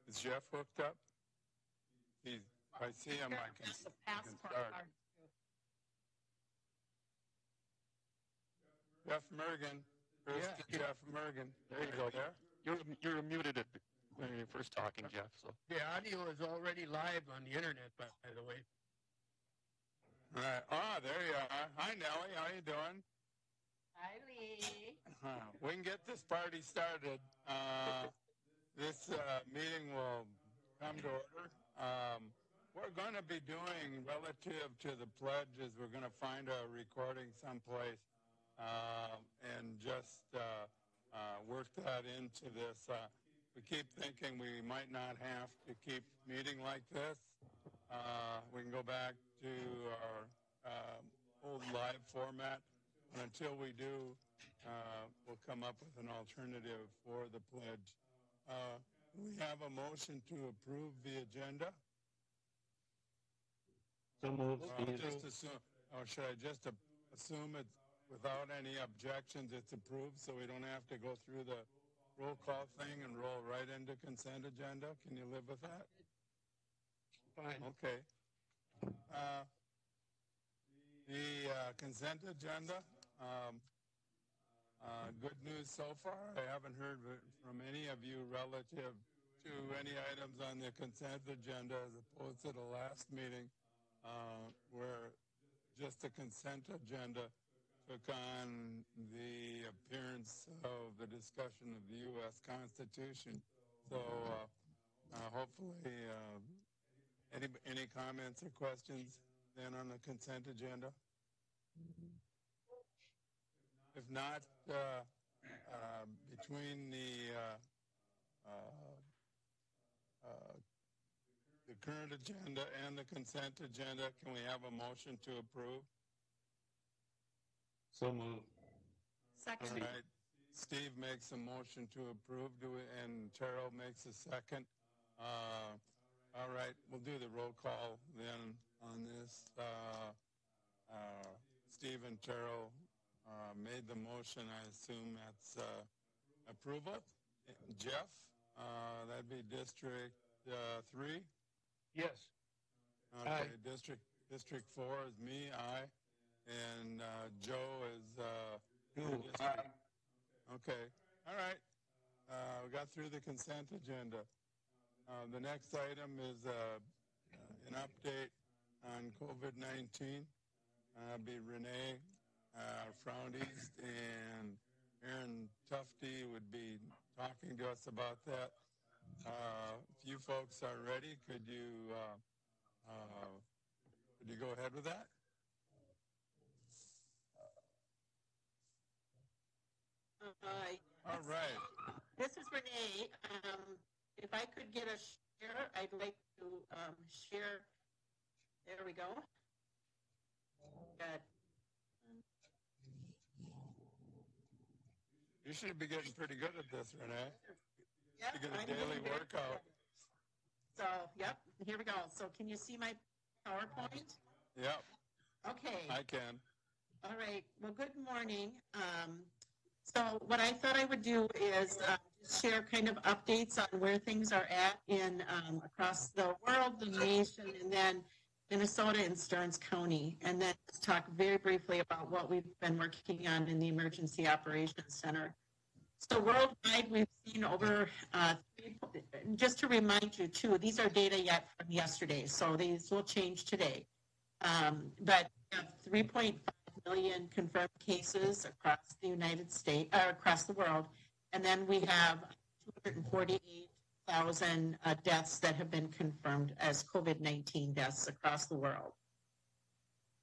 Is Jeff hooked up? He's, if I see him, I can start. Jeff Mergen. First, Yeah. Jeff Mergen. There you go. There. You're muted when you're first talking, Jeff. So the audio is already live on the internet, by the way. All right. Ah, there you are. Hi, Nellie. How you doing? Hi, Lee. We can get this party started. This meeting will come to order. We're going to be doing relative to the pledge is we're going to find a recording someplace and just work that into this. We keep thinking we might not have to keep meeting like this. We can go back to our old live format. And until we do, we'll come up with an alternative for the pledge. We have a motion to approve the agenda. so moved. Just assume, or should I just assume it's without any objections, it's approved, so we don't have to go through the roll call thing and roll right into consent agenda? Can you live with that? Fine. Okay. The consent agenda, good news so far. I haven't heard from any of you relative to any items on the consent agenda as opposed to the last meeting where just the consent agenda took on the appearance of the discussion of the U.S. Constitution. So hopefully any comments or questions then on the consent agenda? If not, between the current agenda and the consent agenda, can we have a motion to approve? So moved. Second. All right. Steve makes a motion to approve, and Terrell makes a second. All right, we'll do the roll call then on this. Steve and Terrell made the motion. I assume that's approval. Jeff, that'd be District 3? Yes. Okay, Aye. District 4 is me, aye. And Joe is Two. District. Okay, all right. We got through the consent agenda. The next item is an update on COVID-19. Be Renee Froundies and Aaron Tufte would be talking to us about that. If you folks are ready, could you go ahead with that? All right. This is Renee. If I could get a share, I'd like to share. There we go. Good. You should be getting pretty good at this, Renee. Yep, You get a I'm daily getting very workout. good. So, yep, here we go. So can you see my PowerPoint? Yep, Okay. I can. All right. Well, good morning. So what I thought I would do is share kind of updates on where things are at in across the world, the nation, and then Minnesota and Stearns County, and then talk very briefly about what we've been working on in the Emergency Operations Center. So worldwide, we've seen over, just to remind you too, these are data yet from yesterday, so these will change today. But we have 3.5 million confirmed cases across the United States, across the world, and then we have 248,000 deaths that have been confirmed as COVID-19 deaths across the world.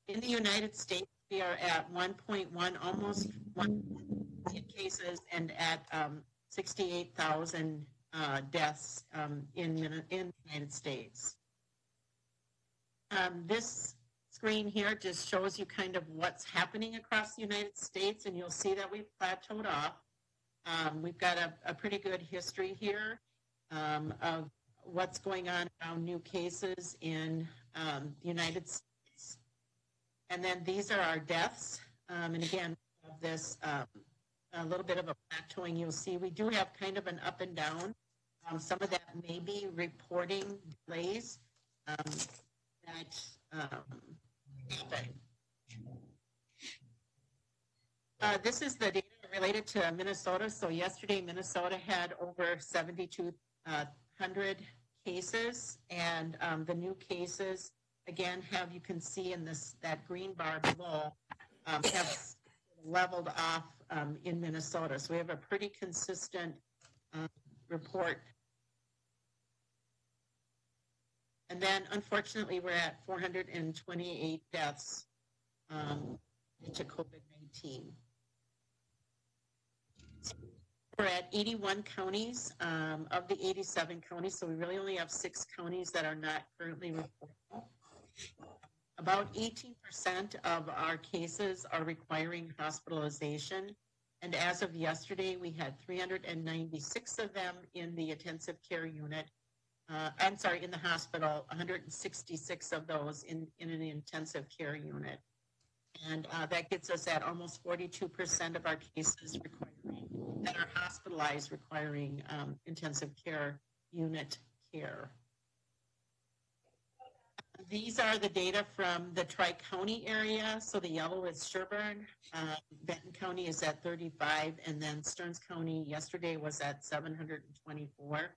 In the United States, we are at 1.1, almost 1 million cases, and at 68,000 deaths in the United States. This screen here just shows you kind of what's happening across the United States, and you'll see that we've plateaued off. We've got a pretty good history here of what's going on around new cases in the United States. And then these are our deaths. And again, we have this a little bit of a plateauing. You'll see we do have kind of an up and down some of that may be reporting delays that happen. This is the data related to Minnesota. So yesterday, Minnesota had over 7,200 cases, and the new cases, again, you can see in that green bar below, have leveled off in Minnesota. So we have a pretty consistent report. And then, unfortunately, we're at 428 deaths to COVID-19. We're at 81 counties of the 87 counties, so we really only have 6 counties that are not currently reporting. About 18% of our cases are requiring hospitalization, and as of yesterday, we had 396 of them in the intensive care unit. In the hospital, 166 of those in an intensive care unit. And that gets us at almost 42% of our cases that are hospitalized requiring intensive care unit care. These are the data from the Tri-County area. So the yellow is Sherburne, Benton County is at 35, and then Stearns County yesterday was at 724.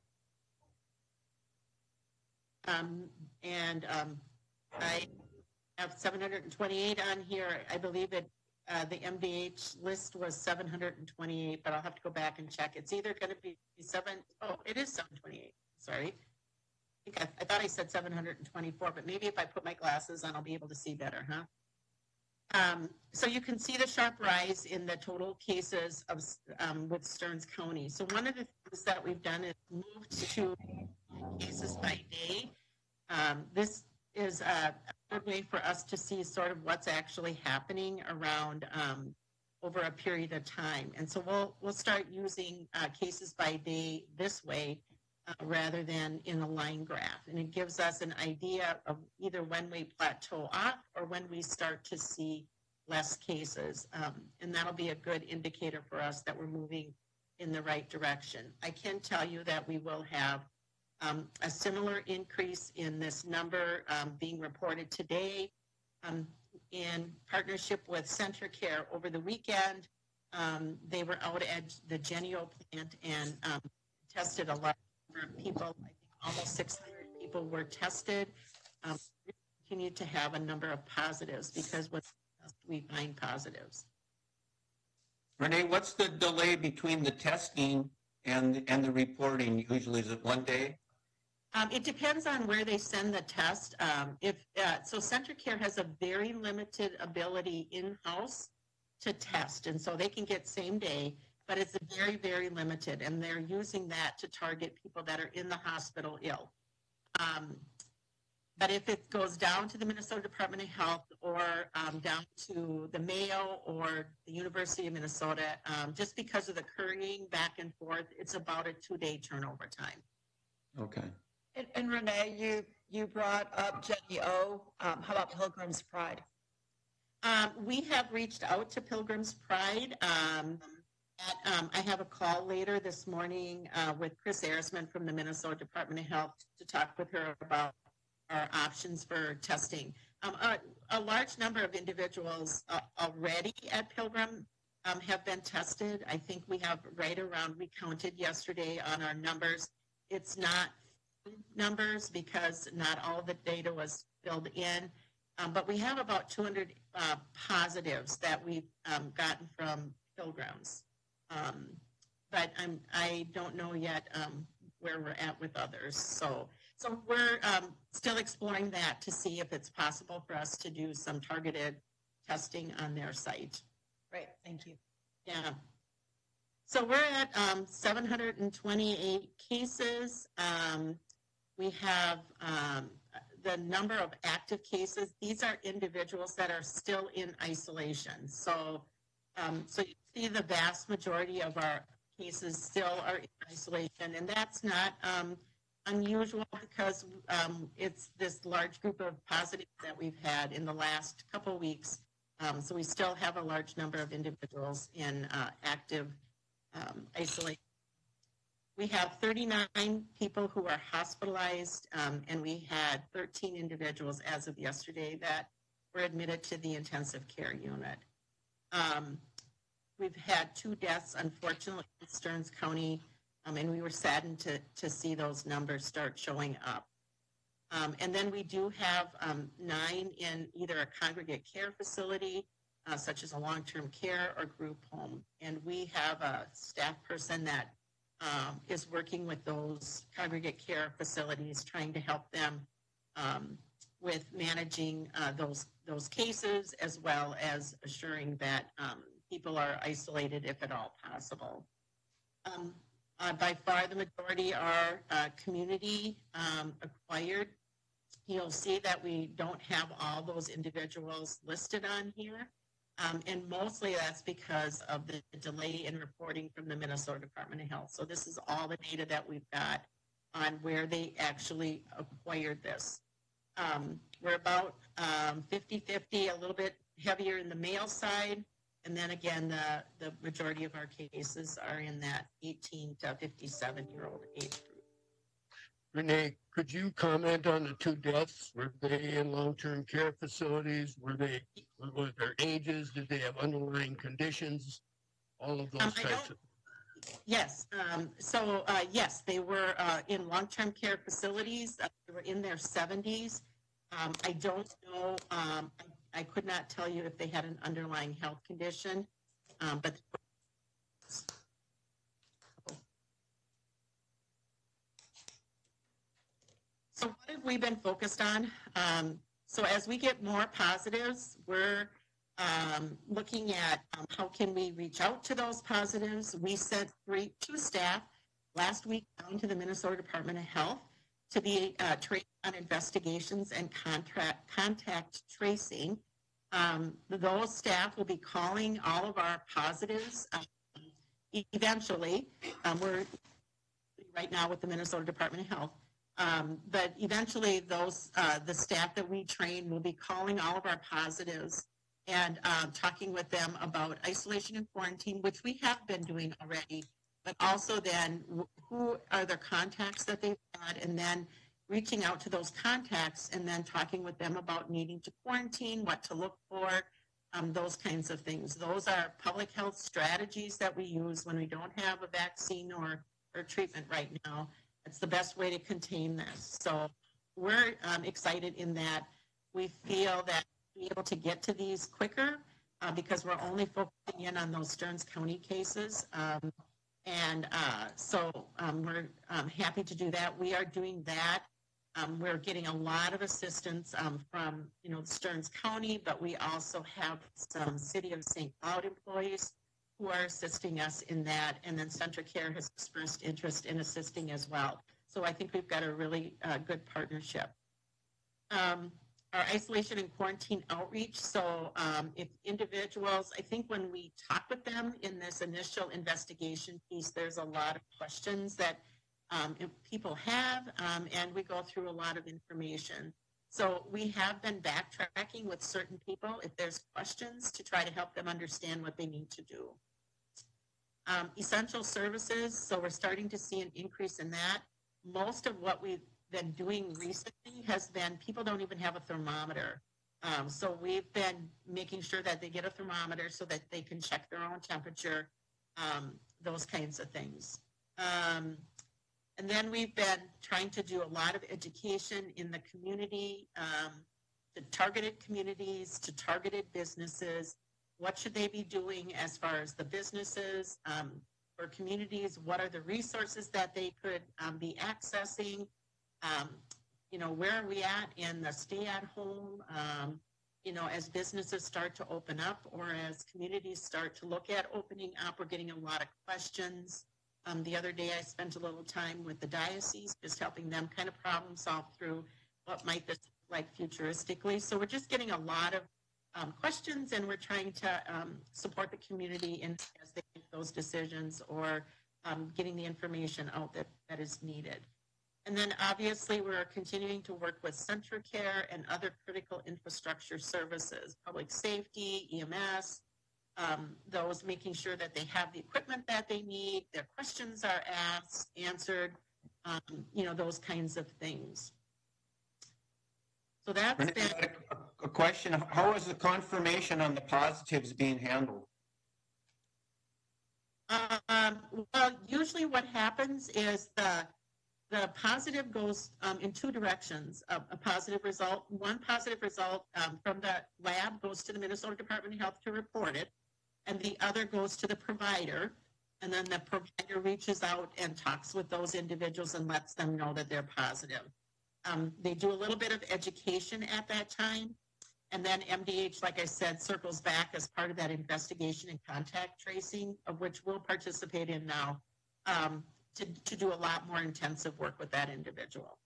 I have 728 on here. I believe the MDH list was 728, but I'll have to go back and check. It's either going to be it is 728. Sorry. I thought I said 724, but maybe if I put my glasses on, I'll be able to see better, huh? So you can see the sharp rise in the total cases of with Stearns County. So one of the things that we've done is moved to cases by day. This is a good way for us to see sort of what's actually happening around over a period of time. And so we'll start using cases by day this way rather than in a line graph. And it gives us an idea of either when we plateau off or when we start to see less cases. And that'll be a good indicator for us that we're moving in the right direction. I can tell you that we will have a similar increase in this number being reported today in partnership with CentraCare over the weekend. They were out at the Genio plant and tested a large number of people. I think almost 600 people were tested. We continue to have a number of positives because we find positives. Renee, what's the delay between the testing and the reporting? Usually, is it one day? It depends on where they send the test. So CentraCare has a very limited ability in-house to test, and so they can get same day, but it's very, very limited, and they're using that to target people that are in the hospital ill. But if it goes down to the Minnesota Department of Health or down to the Mayo or the University of Minnesota, just because of the currying back and forth, it's about a 2-day turnover time. Okay. And Renee, you brought up Jenny O. How about Pilgrim's Pride? We have reached out to Pilgrim's Pride. I have a call later this morning with Chris Arisman from the Minnesota Department of Health to talk with her about our options for testing. A large number of individuals already at Pilgrim have been tested. I think we have we counted yesterday on our numbers. It's not numbers because not all the data was filled in, but we have about 200 positives that we've gotten from Pilgrims. But I don't know yet where we're at with others. So we're still exploring that to see if it's possible for us to do some targeted testing on their site. Great, thank you. Yeah. So we're at 728 cases. We have the number of active cases. These are individuals that are still in isolation. So you see the vast majority of our cases still are in isolation, and that's not unusual because it's this large group of positives that we've had in the last couple of weeks. So we still have a large number of individuals in active isolation. We have 39 people who are hospitalized, and we had 13 individuals as of yesterday that were admitted to the intensive care unit. We've had 2 deaths, unfortunately, in Stearns County, and we were saddened to see those numbers start showing up. And then we do have 9 in either a congregate care facility, such as a long-term care or group home. And we have a staff person that is working with those congregate care facilities, trying to help them with managing those cases, as well as assuring that people are isolated if at all possible. By far, the majority are community acquired. You'll see that we don't have all those individuals listed on here. And mostly that's because of the delay in reporting from the Minnesota Department of Health. So this is all the data that we've got on where they actually acquired this. We're about 50-50, a little bit heavier in the male side. And then again, the majority of our cases are in that 18 to 57-year-old age group. Renee, could you comment on the 2 deaths? Were they in long-term care facilities? What were their ages? Did they have underlying conditions? All of those types of... Yes. Yes, they were in long-term care facilities. They were in their 70s. I don't know. I could not tell you if they had an underlying health condition, but so what have we been focused on? So as we get more positives, we're looking at how can we reach out to those positives. We sent 2 staff last week down to the Minnesota Department of Health to be trained on investigations and contact tracing. Those staff will be calling all of our positives eventually. We're right now with the Minnesota Department of Health. But eventually those, the staff that we train will be calling all of our positives and talking with them about isolation and quarantine, which we have been doing already, but also then who are their contacts that they've had, and then reaching out to those contacts and then talking with them about needing to quarantine, what to look for, those kinds of things. Those are public health strategies that we use when we don't have a vaccine or treatment right now. It's the best way to contain this. So we're excited in that we feel that we'll be able to get to these quicker because we're only focusing in on those Stearns County cases. So we're happy to do that. We are doing that. We're getting a lot of assistance from, Stearns County, but we also have some City of St. Cloud employees who are assisting us in that. And then CentraCare has expressed interest in assisting as well. So I think we've got a really good partnership. Our isolation and quarantine outreach. So if individuals, I think when we talk with them in this initial investigation piece, there's a lot of questions that people have, and we go through a lot of information. So we have been backtracking with certain people if there's questions to try to help them understand what they need to do. Essential services, so we're starting to see an increase in that. Most of what we've been doing recently has been people don't even have a thermometer. So we've been making sure that they get a thermometer so that they can check their own temperature, those kinds of things. And then we've been trying to do a lot of education in the community, to targeted communities, to targeted businesses. What should they be doing as far as the businesses, for communities? What are the resources that they could be accessing? Where are we at in the stay at home? As businesses start to open up or as communities start to look at opening up, we're getting a lot of questions. The other day I spent a little time with the diocese, just helping them kind of problem solve through what might this look like futuristically. So we're just getting a lot of questions, and we're trying to support the community as they make those decisions or getting the information out that is needed. And then obviously we're continuing to work with CentraCare and other critical infrastructure services, public safety, EMS, those making sure that they have the equipment that they need, their questions are asked, answered, those kinds of things. So that's Renee, been. a question, how is the confirmation on the positives being handled? Well, usually what happens is the positive goes in two directions. A positive result, one positive result from the lab goes to the Minnesota Department of Health to report it, and the other goes to the provider, and then the provider reaches out and talks with those individuals and lets them know that they're positive. They do a little bit of education at that time, and then MDH, like I said, circles back as part of that investigation and contact tracing, of which we'll participate in now, to do a lot more intensive work with that individual.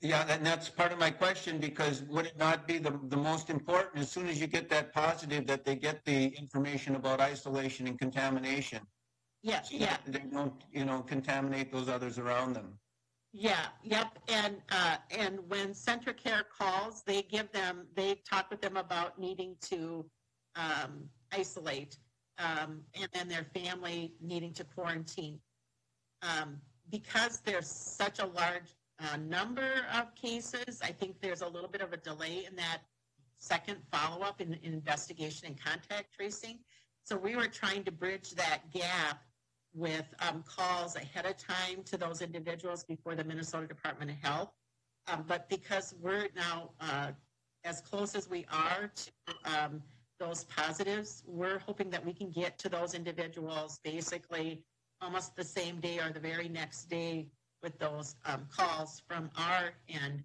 Yeah, and that's part of my question, because would it not be the most important, as soon as you get that positive, that they get the information about isolation and contamination? Yes, So yeah. that they don't, contaminate those others around them. Yeah, yep. And when Center Care calls, they talk with them about needing to isolate, and then their family needing to quarantine. Because there's such a large number of cases, I think there's a little bit of a delay in that second follow-up in investigation and contact tracing. So we were trying to bridge that gap with calls ahead of time to those individuals before the Minnesota Department of Health. But because we're now as close as we are to those positives, we're hoping that we can get to those individuals basically almost the same day or the very next day with those calls from our end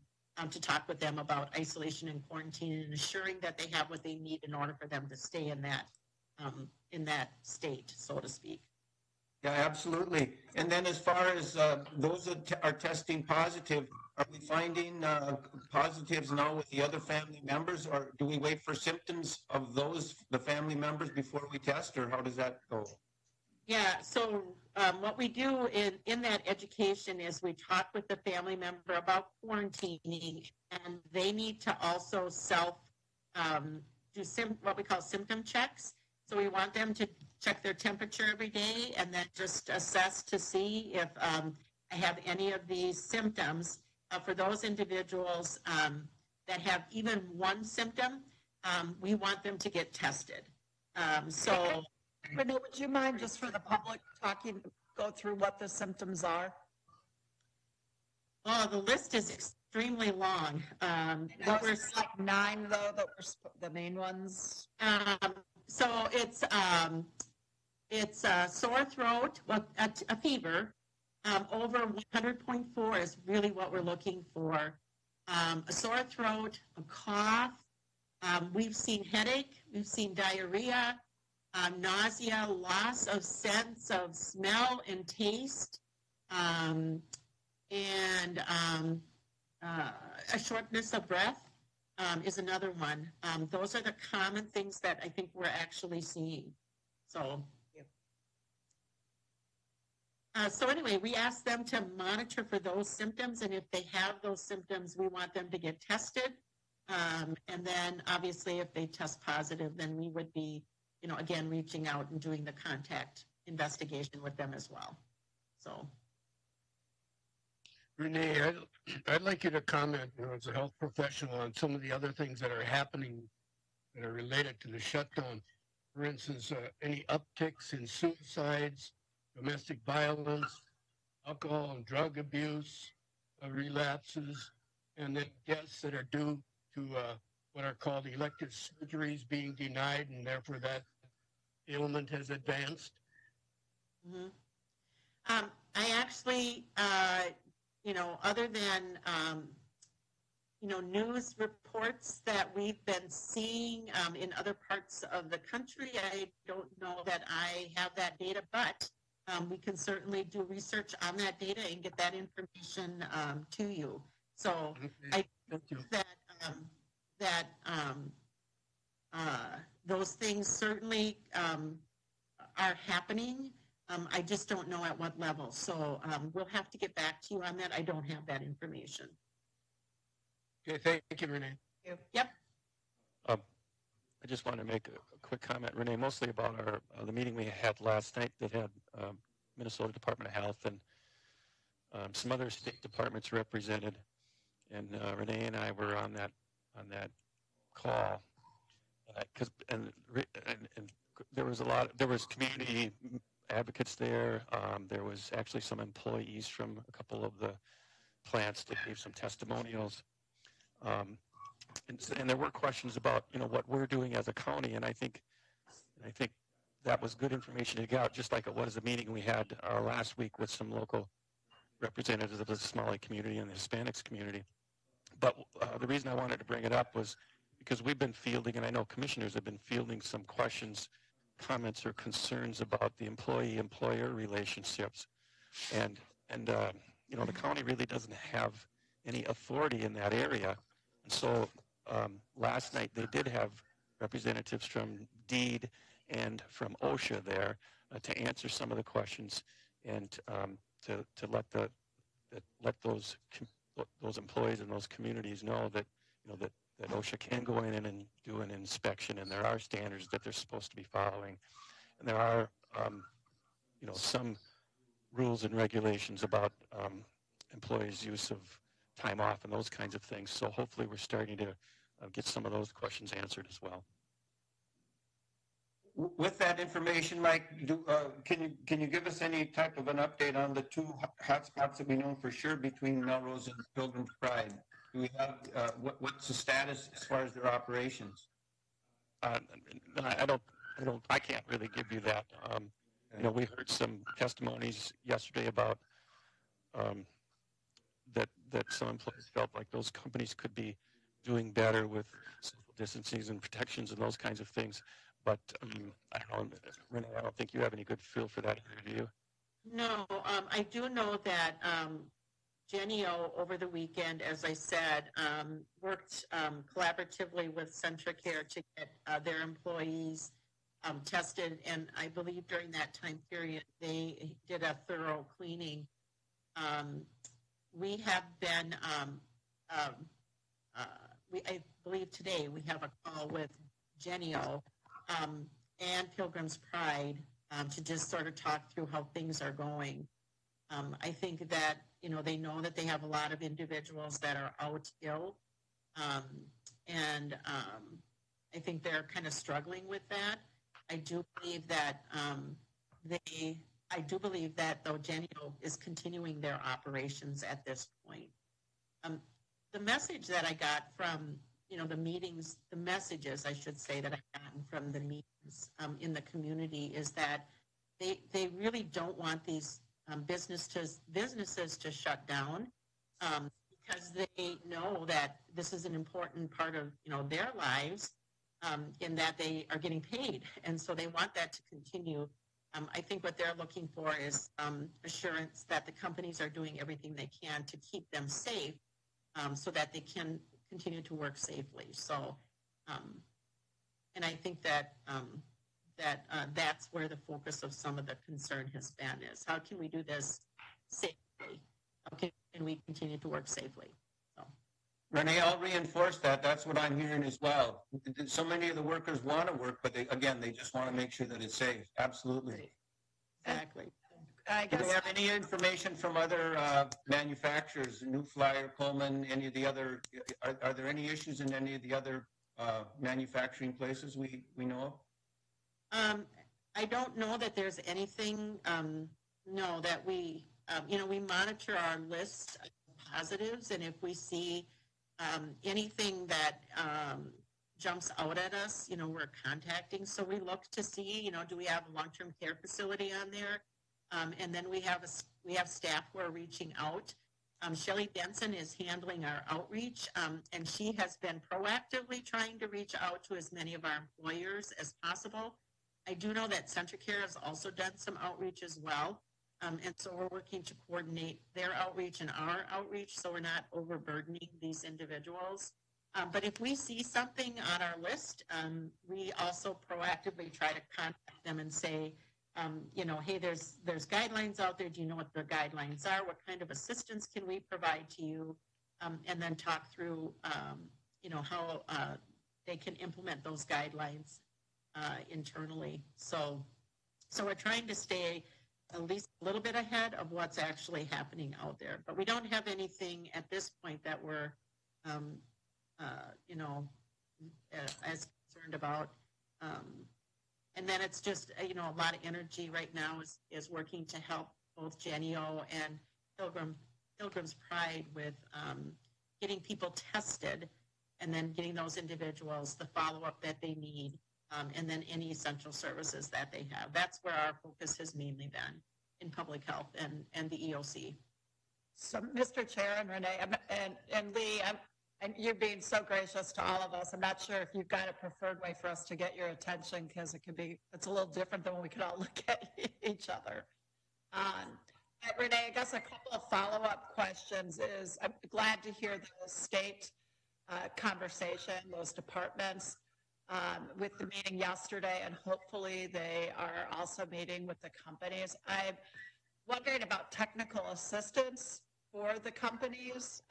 to talk with them about isolation and quarantine and ensuring that they have what they need in order for them to stay in that state, so to speak. Yeah, absolutely. And then as far as those that are testing positive, are we finding positives now with the other family members, or do we wait for symptoms of the family members before we test, or how does that go? Yeah, so what we do in that education is we talk with the family member about quarantining, and they need to also do what we call symptom checks. So we want them to check their temperature every day and then just assess to see if I have any of these symptoms. For those individuals that have even one symptom, we want them to get tested. Renee, would you mind just for the public go through what the symptoms are? Oh, the list is extremely long. What were like 9 though that were the main ones? So it's a sore throat, a fever over 100.4 is really what we're looking for. A sore throat, a cough. We've seen headache. We've seen diarrhea, nausea, loss of sense of smell and taste, and a shortness of breath. Is another one. Those are the common things that I think we're actually seeing. So anyway, we ask them to monitor for those symptoms, and if they have those symptoms, we want them to get tested. And then obviously if they test positive, then we would be, again, reaching out and doing the contact investigation with them as well. So. Renee, I'd like you to comment, as a health professional, on some of the other things that are happening that are related to the shutdown. For instance, any upticks in suicides, domestic violence, alcohol and drug abuse, relapses, and then deaths that are due to what are called elective surgeries being denied, and therefore that ailment has advanced. Mm-hmm. I actually, other than, news reports that we've been seeing in other parts of the country, I don't know that I have that data, but we can certainly do research on that data and get that information to you. So I think that those things certainly are happening. I just don't know at what level. So we'll have to get back to you on that. I don't have that information. Okay, thank you, Renee. Yep. I just want to make a quick comment, Renee, mostly about our the meeting we had last night that had Minnesota Department of Health and some other state departments represented, and Renee and I were on that call, and there was there was community advocates there. There was actually some employees from a couple of the plants that gave some testimonials. And there were questions about, what we're doing as a county, and I think that was good information to get out, just like it was a meeting we had last week with some local representatives of the Somali community and the Hispanics community. But the reason I wanted to bring it up was because we've been fielding, and I know commissioners have been fielding some questions, comments, or concerns about the employee-employer relationships, and the county really doesn't have any authority in that area. And so last night they did have representatives from DEED and from OSHA there to answer some of the questions and to let those employees and those communities know that that OSHA can go in and do an inspection, and there are standards that they're supposed to be following, and there are some rules and regulations about employees' use of time off and those kinds of things. So hopefully we're starting to get some of those questions answered as well. With that information, Mike, can you give us any type of an update on the two hotspots that we know for sure between Melrose and Pilgrim's Pride? Do we have what's the status as far as their operations? I can't really give you that. We heard some testimonies yesterday about that some employees felt like those companies could be doing better with social distancing and protections and those kinds of things. But I don't know, Renee, I don't think you have any good feel for that either, do you? No, I do know that Jenny O over the weekend, as I said, worked collaboratively with Centricare to get their employees tested, and I believe during that time period they did a thorough cleaning. We have been, I believe today we have a call with Jenny O and Pilgrim's Pride to just sort of talk through how things are going. I think that, they know that they have a lot of individuals that are out ill, and I think they're kind of struggling with that. I do believe that though Genio is continuing their operations at this point. The message that I got from, the meetings, the messages, I should say, that I've gotten from the meetings in the community is that they really don't want these businesses to shut down because they know that this is an important part of, their lives in that they are getting paid. And so they want that to continue. I think what they're looking for is assurance that the companies are doing everything they can to keep them safe so that they can continue to work safely. So, and I think that that's where the focus of some of the concern has been is how can we do this safely? How can we continue to work safely? So. Renee, I'll reinforce that. That's what I'm hearing as well. So many of the workers want to work, but they just want to make sure that it's safe. Absolutely. Exactly. Do they have any information from other manufacturers, New Flyer, Coleman, any of the other, are there any issues in any of the other manufacturing places we know of? I don't know that there's anything, no, that we monitor our list of positives, and if we see anything that jumps out at us, we're contacting. So we look to see, do we have a long-term care facility on there? And then we have staff who are reaching out. Shelley Denson is handling our outreach, and she has been proactively trying to reach out to as many of our employers as possible. I do know that Centricare has also done some outreach as well, and so we're working to coordinate their outreach and our outreach so we're not overburdening these individuals. But if we see something on our list, we also proactively try to contact them and say, hey, there's guidelines out there. Do you know what the guidelines are? What kind of assistance can we provide to you? And then talk through, how they can implement those guidelines internally. So we're trying to stay at least a little bit ahead of what's actually happening out there. But we don't have anything at this point that we're, as concerned about. And then it's just, a lot of energy right now is working to help both Jenny O and Pilgrim's Pride with getting people tested and then getting those individuals the follow-up that they need, and then any essential services that they have. That's where our focus has mainly been in public health and the EOC. So, Mr. Chair and Renee and Lee, and you're being so gracious to all of us. I'm not sure if you've got a preferred way for us to get your attention, because it's a little different than when we could all look at each other. Renee, I guess a couple of follow-up questions is, I'm glad to hear the state conversation, those departments, with the meeting yesterday, and hopefully they are also meeting with the companies. I'm wondering about technical assistance for the companies,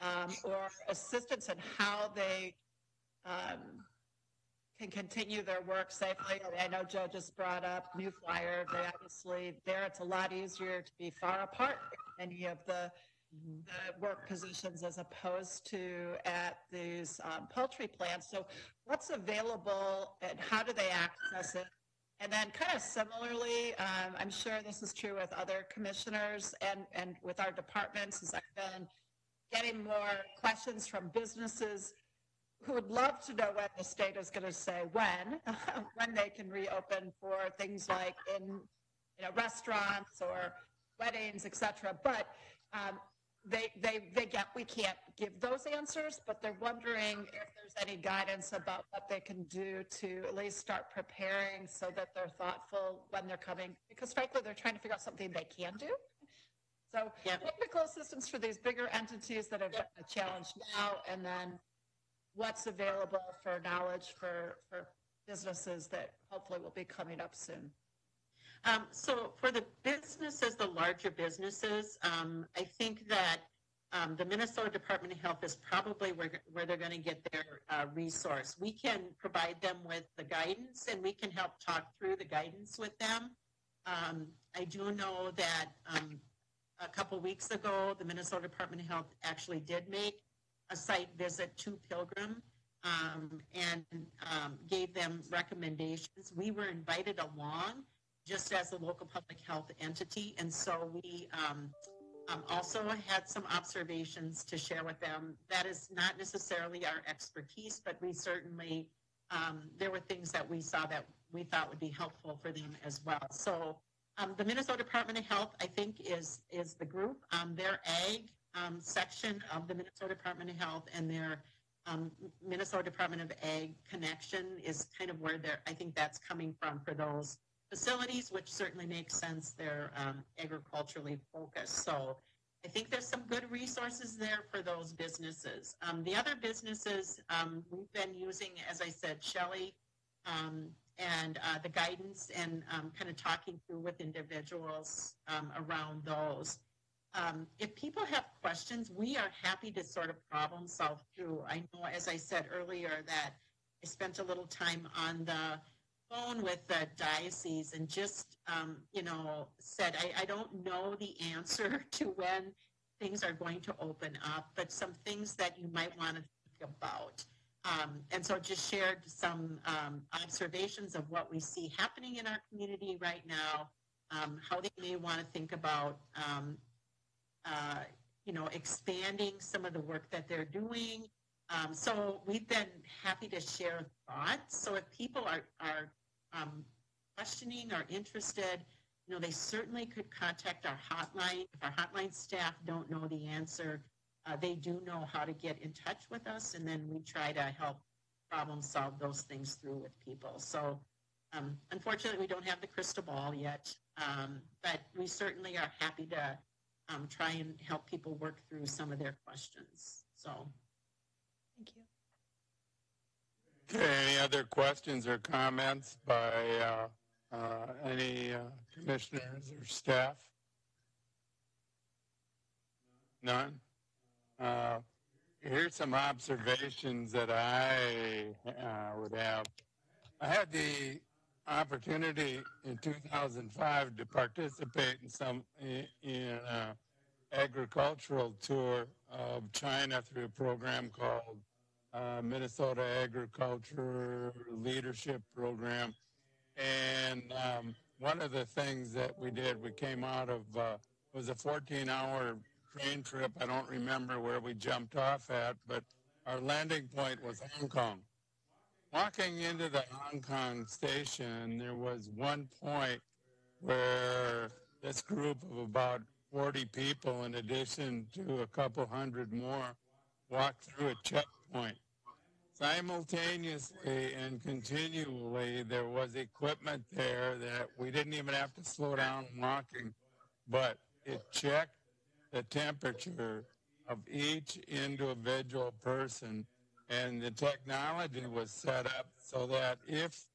or assistance in how they can continue their work safely. I know Joe just brought up New Flyer. They obviously, it's a lot easier to be far apart in any of the work positions as opposed to at these poultry plants. So what's available and how do they access it? And then kind of similarly, I'm sure this is true with other commissioners and with our departments, as I've been getting more questions from businesses who would love to know when the state is going to say when they can reopen for things like in restaurants or weddings, etc. But we can't give those answers, but they're wondering if there's any guidance about what they can do to at least start preparing so that they're thoughtful when they're coming, because frankly, they're trying to figure out something they can do. So technical assistance for these bigger entities that have a challenge now, and then what's available for knowledge for businesses that hopefully will be coming up soon. So for the businesses, the larger businesses, I think that the Minnesota Department of Health is probably where they're going to get their resource. We can provide them with the guidance, and we can help talk through the guidance with them. I do know that a couple weeks ago, the Minnesota Department of Health actually did make a site visit to Pilgrim and gave them recommendations. We were invited along just as a local public health entity, and so we also had some observations to share with them. That is not necessarily our expertise, but we certainly, there were things that we saw that we thought would be helpful for them as well. So the Minnesota Department of Health, I think, is the group. Their ag section of the Minnesota Department of Health and their Minnesota Department of Ag connection is kind of where I think that's coming from for those facilities, which certainly makes sense. They're agriculturally focused. So I think there's some good resources there for those businesses. The other businesses, we've been using, as I said, Shelley and the guidance and kind of talking through with individuals around those. If people have questions, we are happy to sort of problem solve through. I know, as I said earlier, that I spent a little time on the phone with the diocese and just, said, I don't know the answer to when things are going to open up, but some things that you might want to think about. And so just shared some observations of what we see happening in our community right now, how they may want to think about, expanding some of the work that they're doing. So we've been happy to share thoughts. So if people are questioning or interested, they certainly could contact our hotline. If our hotline staff don't know the answer, they do know how to get in touch with us, and then we try to help problem solve those things through with people. So unfortunately, we don't have the crystal ball yet, but we certainly are happy to try and help people work through some of their questions. So thank you. Okay, any other questions or comments by any commissioners or staff? None? Here's here's some observations that I would have. I had the opportunity in 2005 to participate in agricultural tour of China through a program called Minnesota Agriculture Leadership Program. And one of the things that we did, we came out of, was a 14-hour train trip. I don't remember where we jumped off at, but our landing point was Hong Kong. Walking into the Hong Kong station, there was one point where this group of about 40 people, in addition to a couple hundred more, walked through a checkpoint. Simultaneously and continually, there was equipment there that we didn't even have to slow down walking, but it checked the temperature of each individual person, and the technology was set up so that if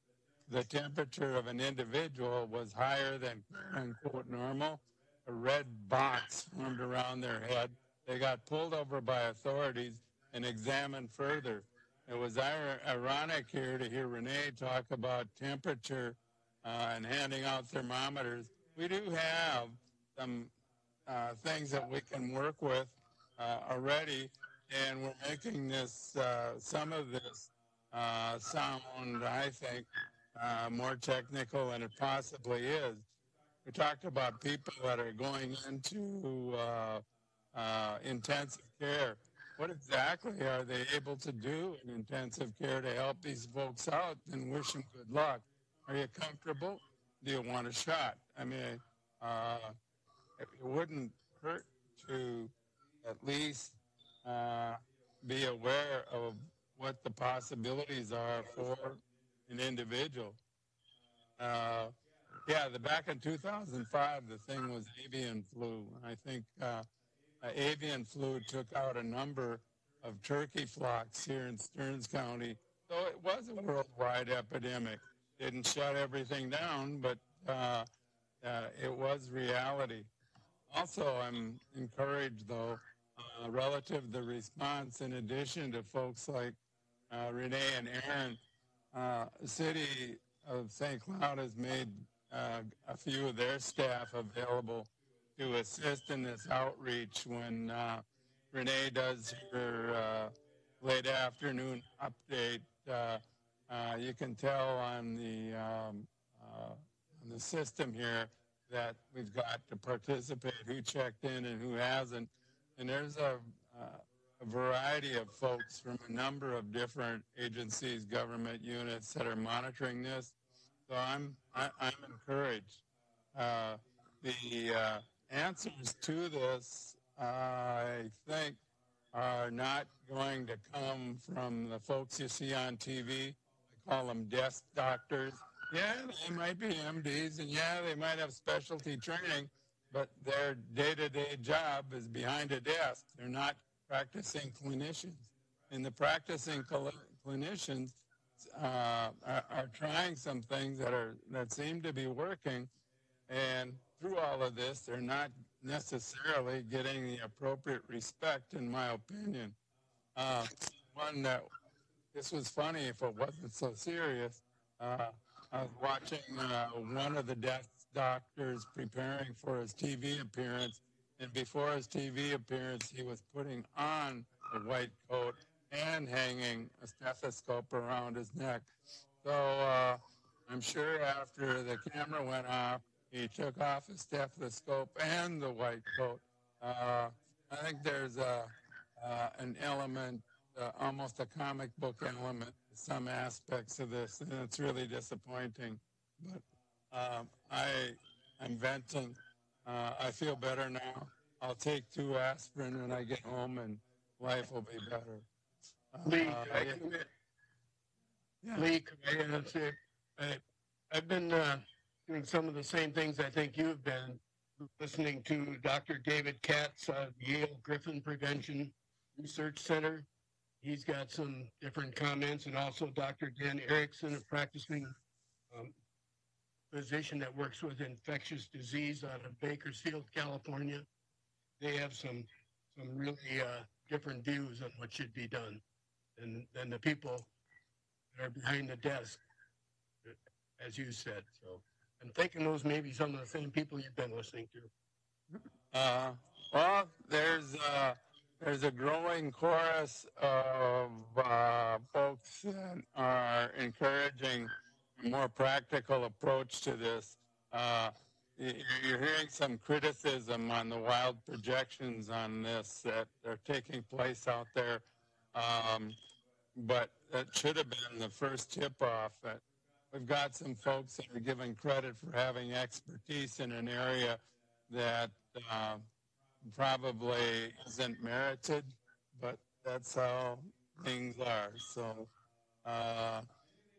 the temperature of an individual was higher than quote-unquote normal, a red box formed around their head. They got pulled over by authorities and examined further. It was ironic here to hear Renee talk about temperature and handing out thermometers. We do have some things that we can work with already, and we're making this, some of this sound, I think, more technical than it possibly is. We talked about people that are going into intensive care. What exactly are they able to do in intensive care to help these folks out, and wish them good luck? Are you comfortable? Do you want a shot? I mean, it wouldn't hurt to at least be aware of what the possibilities are for an individual. Back in 2005, the thing was avian flu. I think avian flu took out a number of turkey flocks here in Stearns County. So it was a worldwide epidemic. Didn't shut everything down, but it was reality. Also, I'm encouraged, though, relative to the response, in addition to folks like Renee and Aaron, the city of St. Cloud has made a few of their staff available to assist in this outreach when Renee does her late afternoon update. You can tell on the system here that we've got to participate, who checked in and who hasn't. And there's a variety of folks from a number of different agencies, government units that are monitoring this. So I'm encouraged. The answers to this, I think, are not going to come from the folks you see on TV. I call them desk doctors. Yeah, they might be MDs, and yeah, they might have specialty training, but their day-to-day job is behind a desk. They're not practicing clinicians. And the practicing clinicians are trying some things that seem to be working, and through all of this, they're not necessarily getting the appropriate respect, in my opinion. This was funny if it wasn't so serious. I was watching one of the desk doctors preparing for his TV appearance, and before his TV appearance, he was putting on a white coat and hanging a stethoscope around his neck. So I'm sure after the camera went off, he took off his stethoscope and the white coat. I think there's an element, almost a comic book element, to some aspects of this, and it's really disappointing. But I'm venting. I feel better now. I'll take 2 aspirin when I get home, and life will be better. Lee, can I answer? I've been doing some of the same things I think you've been, listening to Dr. David Katz of Yale Griffin Prevention Research Center. He's got some different comments, and also Dr. Dan Erickson, a practicing physician that works with infectious disease out of Bakersfield, California. They have some really different views on what should be done than the people that are behind the desk, as you said. So I'm thinking those may be some of the same people you've been listening to. Well, there's a growing chorus of folks that are encouraging a more practical approach to this. You're hearing some criticism on the wild projections on this that are taking place out there, but that should have been the first tip-off. That we've got some folks that are given credit for having expertise in an area that probably isn't merited, but that's how things are. So,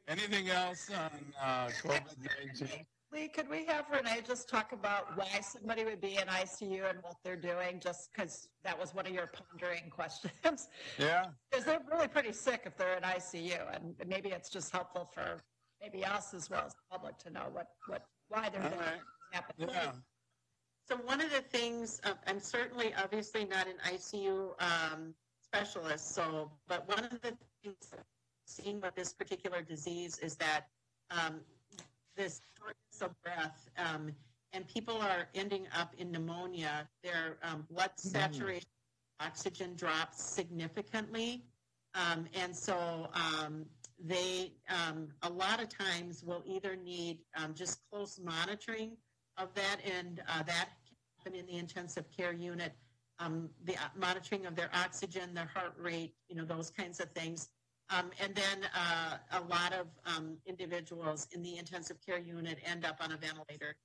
anything else on COVID-19? Lee, could we have Renee just talk about why somebody would be in ICU and what they're doing, just because that was one of your pondering questions? Yeah. Because they're really pretty sick if they're in ICU, and maybe it's just helpful for maybe us as well as the public to know why they're All doing right. happening. Yeah. So one of the things, I'm certainly obviously not an ICU specialist, but one of the things I've seen with this particular disease is that this shortness of breath, and people are ending up in pneumonia. Their blood saturation, oxygen drops significantly, and so they a lot of times will either need just close monitoring of that, and that can happen in the intensive care unit. The monitoring of their oxygen, their heart rate, those kinds of things. And then a lot of individuals in the intensive care unit end up on a ventilator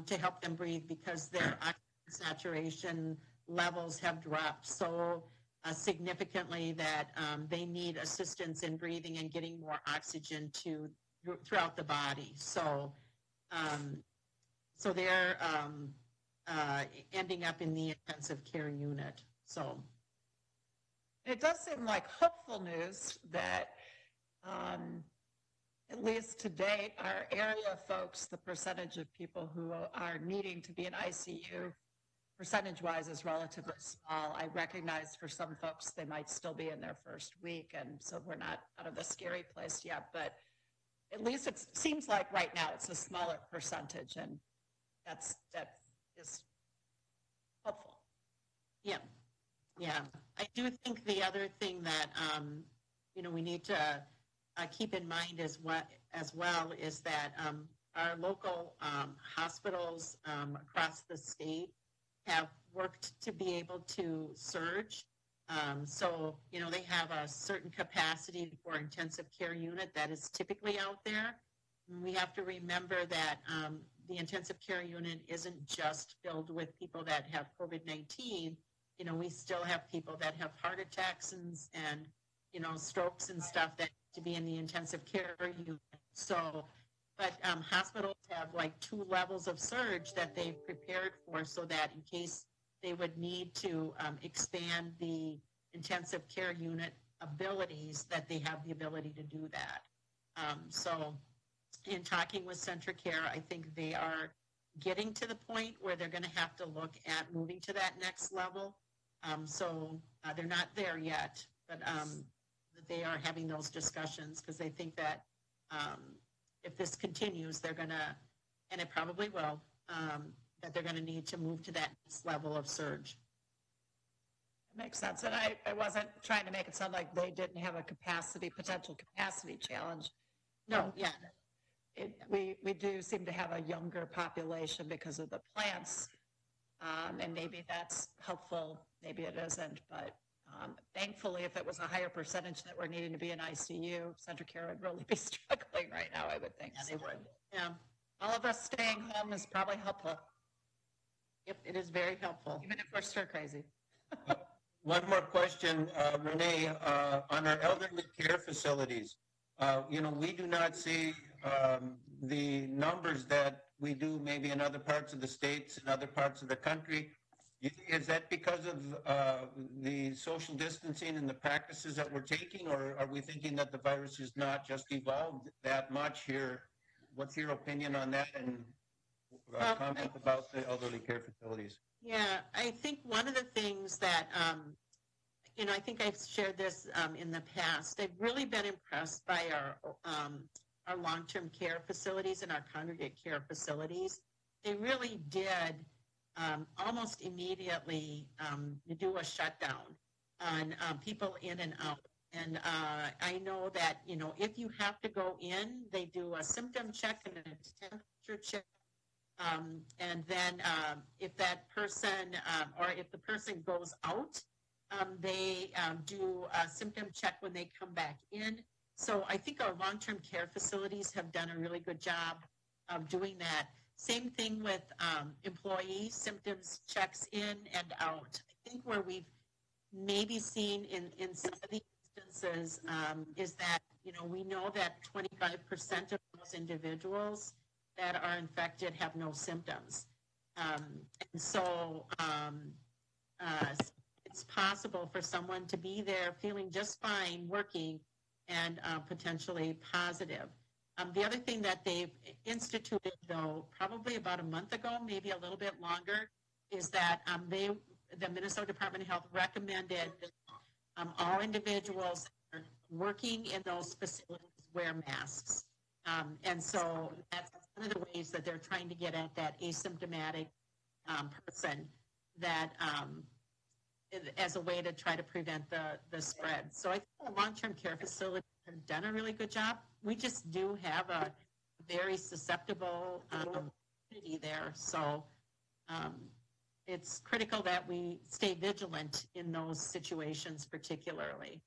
to help them breathe because their oxygen saturation levels have dropped so significantly that they need assistance in breathing and getting more oxygen throughout the body. So they're ending up in the intensive care unit. So. It does seem like hopeful news that, at least to date, our area folks, the percentage of people who are needing to be in ICU, percentage-wise, is relatively small. I recognize for some folks they might still be in their first week, and so we're not out of the scary place yet. But at least it seems like right now it's a smaller percentage, and that is hopeful. Yeah. Yeah, I do think the other thing that we need to keep in mind as well is that our local hospitals across the state have worked to be able to surge. So they have a certain capacity for intensive care unit that is typically out there. And we have to remember that the intensive care unit isn't just filled with people that have COVID-19. We still have people that have heart attacks and strokes and stuff that need to be in the intensive care unit. So, but hospitals have like 2 levels of surge that they've prepared for, so that in case they would need to expand the intensive care unit abilities, that they have the ability to do that. So in talking with Centracare, I think they are getting to the point where they're going to have to look at moving to that next level. So they're not there yet, but they are having those discussions because they think that if this continues, they're going to, and it probably will, that they're going to need to move to that next level of surge. Makes sense. And I wasn't trying to make it sound like they didn't have a potential capacity challenge. No, yeah. We do seem to have a younger population because of the plants. And maybe that's helpful, maybe it isn't, but thankfully, if it was a higher percentage that were needing to be in ICU, Centracare would really be struggling right now, I would think. Yeah, they would. Yeah. All of us staying home is probably helpful. Yep, it is very helpful. Even if we're stir crazy. One more question, Renee, on our elderly care facilities. We do not see the numbers that we do maybe in other parts of the states and other parts of the country. Is that because of the social distancing and the practices that we're taking, or are we thinking that the virus has not just evolved that much here? What's your opinion on that, and comment about the elderly care facilities? Yeah, I think one of the things that, I think I've shared this in the past. I've really been impressed by our long-term care facilities and our congregate care facilities. They really did almost immediately do a shutdown on people in and out. And I know that, if you have to go in, they do a symptom check and a temperature check. And then if that person or if the person goes out, they do a symptom check when they come back in. So I think our long-term care facilities have done a really good job of doing that. Same thing with employee symptoms checks in and out. I think where we've maybe seen in some of the instances is that, we know that 25% of those individuals that are infected have no symptoms. And so it's possible for someone to be there feeling just fine, working, and potentially positive. The other thing that they've instituted, though, probably about a month ago, maybe a little bit longer, is that the Minnesota Department of Health recommended all individuals that are working in those facilities wear masks. And so that's one of the ways that they're trying to get at that asymptomatic person that as a way to try to prevent the spread. So I think the long-term care facilities have done a really good job. We just do have a very susceptible community there. So it's critical that we stay vigilant in those situations particularly.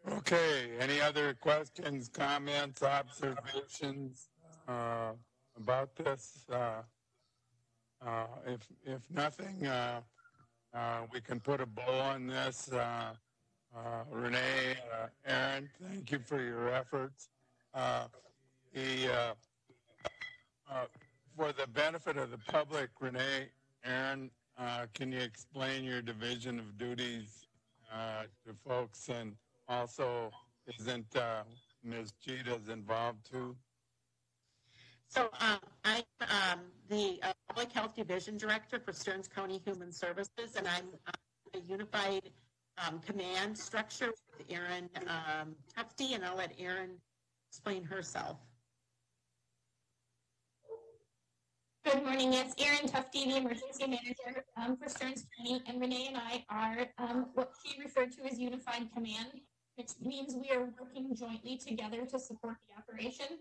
Okay, any other questions, comments, observations about this? If nothing, we can put a bow on this. Renee, Aaron, thank you for your efforts. For the benefit of the public, Renee, Aaron, can you explain your division of duties to folks? And also, isn't Ms. Cheetah's involved too? So I'm the Public Health Division Director for Stearns County Human Services, and I'm a unified command structure with Erin Tufte, and I'll let Erin explain herself. Good morning. It's Erin Tufte, the Emergency Manager for Stearns County, and Renee and I are what she referred to as Unified Command, which means we are working jointly together to support the operation.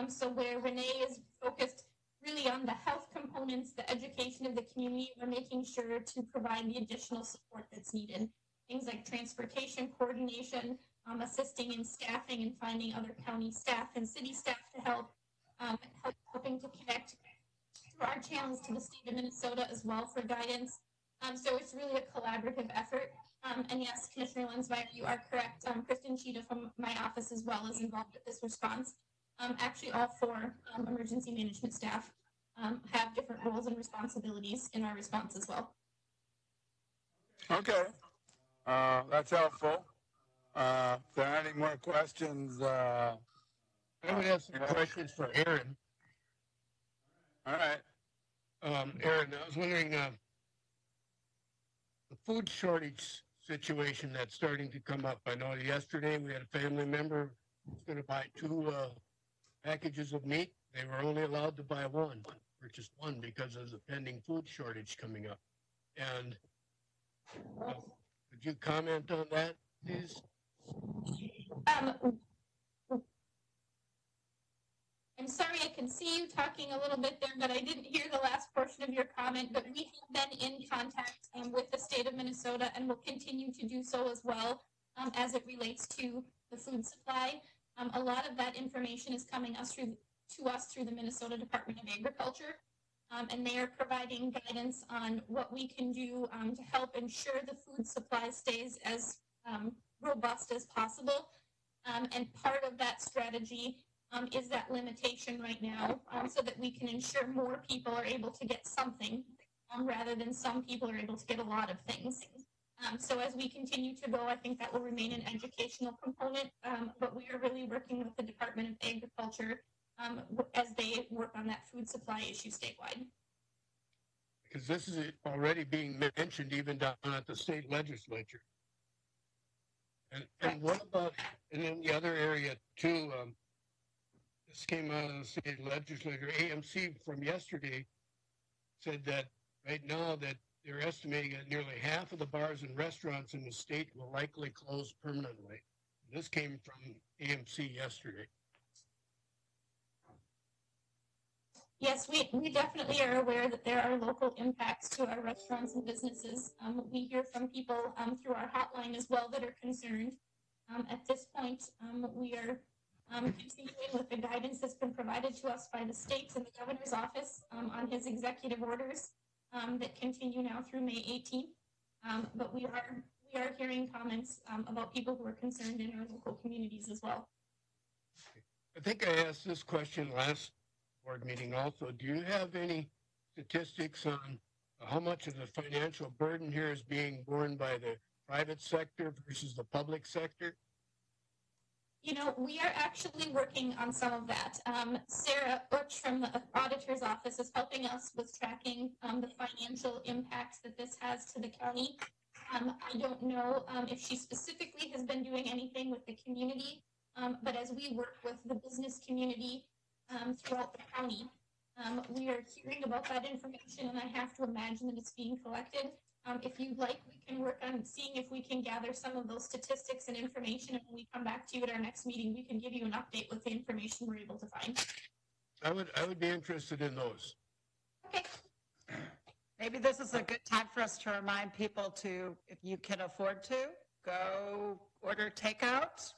So where Renee is focused really on the health components, the education of the community, we're making sure to provide the additional support that's needed. Things like transportation coordination, assisting in staffing and finding other county staff and city staff to help, helping to connect through our channels to the state of Minnesota as well for guidance. So it's really a collaborative effort. And yes, Commissioner Lensmeyer, you are correct. Kristen Cheetah from my office as well is involved with this response. Actually, all four emergency management staff have different roles and responsibilities in our response as well. Okay, that's helpful. If there are any more questions, I would have some questions for Aaron. all right. Aaron, I was wondering, the food shortage situation that's starting to come up. I know yesterday we had a family member who was going to buy 2 packages of meat. They were only allowed to buy one, purchase one, because of the pending food shortage coming up. And could you comment on that, please? I'm sorry, I can see you talking a little bit there, but I didn't hear the last portion of your comment. But we have been in contact with the state of Minnesota and will continue to do so as well as it relates to the food supply. A lot of that information is coming to us through the Minnesota Department of Agriculture, and they are providing guidance on what we can do to help ensure the food supply stays as robust as possible. And part of that strategy is that limitation right now, so that we can ensure more people are able to get something rather than some people are able to get a lot of things. So as we continue to go, I think that will remain an educational component, but we are really working with the Department of Agriculture as they work on that food supply issue statewide. because this is already being mentioned even down at the state legislature. And what about, and in the other area too, this came out of the state legislature, AMC from yesterday said that right now that they're estimating that nearly half of the bars and restaurants in the state will likely close permanently. This came from AMC yesterday. Yes, we definitely are aware that there are local impacts to our restaurants and businesses. We hear from people through our hotline as well that are concerned. At this point, we are continuing with the guidance that's been provided to us by the states and the governor's office on his executive orders that continue now through May 18th. But we are hearing comments about people who are concerned in our local communities as well. I think I asked this question last board meeting also. Do you have any statistics on how much of the financial burden here is being borne by the private sector versus the public sector? You know, we are actually working on some of that. Sarah Butch from the auditor's office is helping us with tracking the financial impacts that this has to the county. I don't know if she specifically has been doing anything with the community, but as we work with the business community throughout the county, we are hearing about that information, and I have to imagine that it's being collected. If you'd like, we can work on seeing if we can gather some of those statistics and information, and when we come back to you at our next meeting, we can give you an update with the information we're able to find. I would be interested in those. Okay. Maybe this is a good time for us to remind people to, if you can afford to, go order takeout,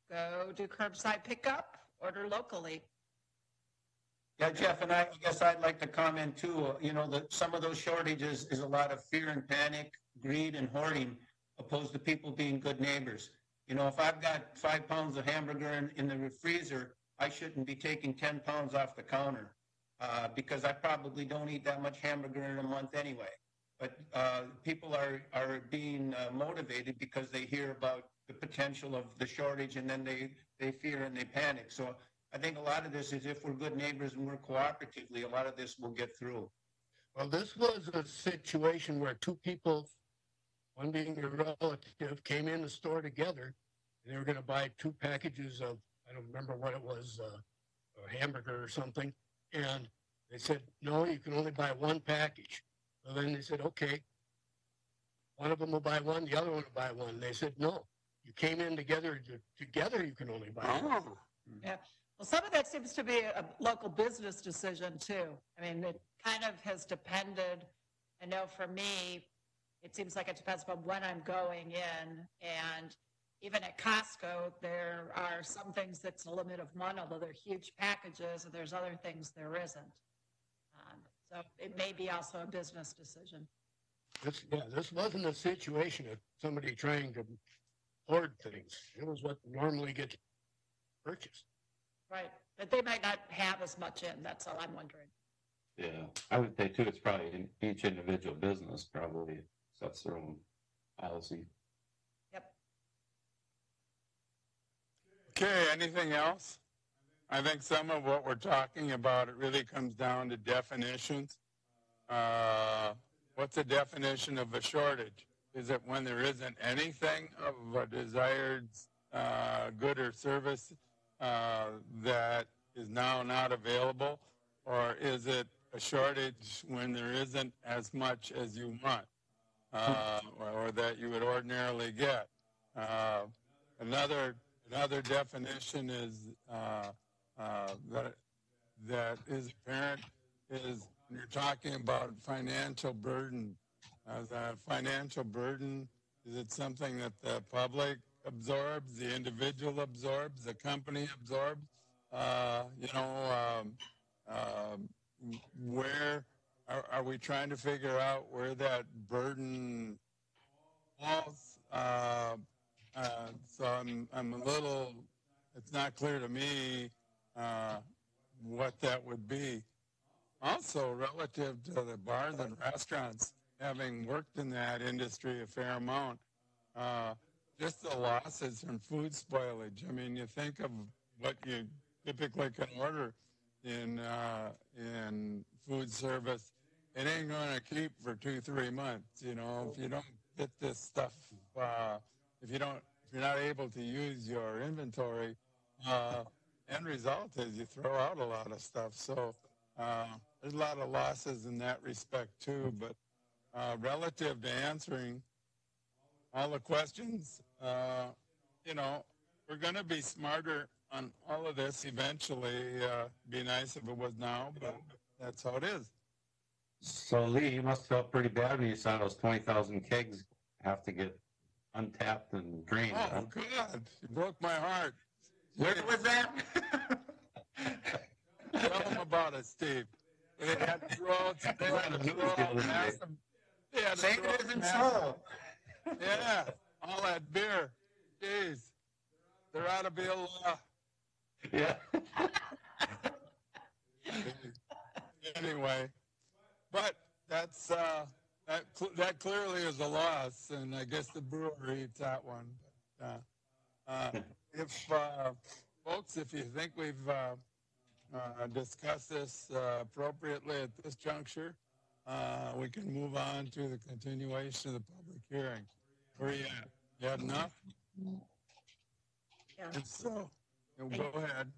go do curbside pickup, order locally. Yeah, Jeff, and I guess I'd like to comment too, you know, that some of those shortages is a lot of fear and panic, greed and hoarding, opposed to people being good neighbors. You know, if I've got 5 pounds of hamburger in the freezer, I shouldn't be taking 10 pounds off the counter because I probably don't eat that much hamburger in a month anyway. But people are being motivated because they hear about the potential of the shortage, and then they fear and they panic. So I think a lot of this is, if we're good neighbors and work cooperatively, a lot of this will get through. Well, this was a situation where two people, one being a relative, came in the store together, and they were going to buy 2 packages of, I don't remember what it was, a hamburger or something. And they said, no, you can only buy 1 package. So then they said, okay, one of them will buy 1, the other one will buy 1. And they said, no, you came in together you can only buy 1. Yeah. Well, some of that seems to be a local business decision too. I mean, it kind of has depended. I know for me, it seems like it depends on when I'm going in. And even at Costco, there are some things that's a limit of 1, although they're huge packages, and there's other things there isn't. So it may be also a business decision. This wasn't a situation of somebody trying to hoard things. It was what normally gets purchased. Right. But they might not have as much in. That's all I'm wondering. Yeah. I would say, too, it's probably in each individual business probably sets their own policy. Yep. Okay, anything else? I think some of what we're talking about, it really comes down to definitions. What's the definition of a shortage? Is it when there isn't anything of a desired good or service that is now not available? Or is it a shortage when there isn't as much as you want or that you would ordinarily get? Another definition is that is apparent is when you're talking about financial burden. The financial burden, is it something that the public absorbs, the individual absorbs, the company absorbs? Where are we trying to figure out where that burden falls? So I'm a little, it's not clear to me what that would be. Also, relative to the bars and restaurants, having worked in that industry a fair amount, just the losses from food spoilage. I mean, you think of what you typically can order in food service, it ain't gonna keep for 2-3 months. You know, if you don't get this stuff, if you're not able to use your inventory, end result is you throw out a lot of stuff. So there's a lot of losses in that respect too. But relative to answering all the questions, you know, we're going to be smarter on all of this eventually. Be nice if it was now, but that's how it is. So Lee, you must have felt pretty bad when you saw those 20,000 kegs have to get untapped and drained. Oh, huh? God, you broke my heart. Where was that? Tell them about it, Steve. They had to throw out, they had to throw out massive, they had to Say throw it out isn't massive- so. Yeah, all that beer. Jeez, there ought to be a law. Yeah. Anyway, but that's that clearly is a loss, and I guess the brewer eats that one. If folks, if you think we've discussed this appropriately at this juncture, we can move on to the continuation of the public hearing. Where are you at? You have enough? Yeah. If so, you'll go ahead.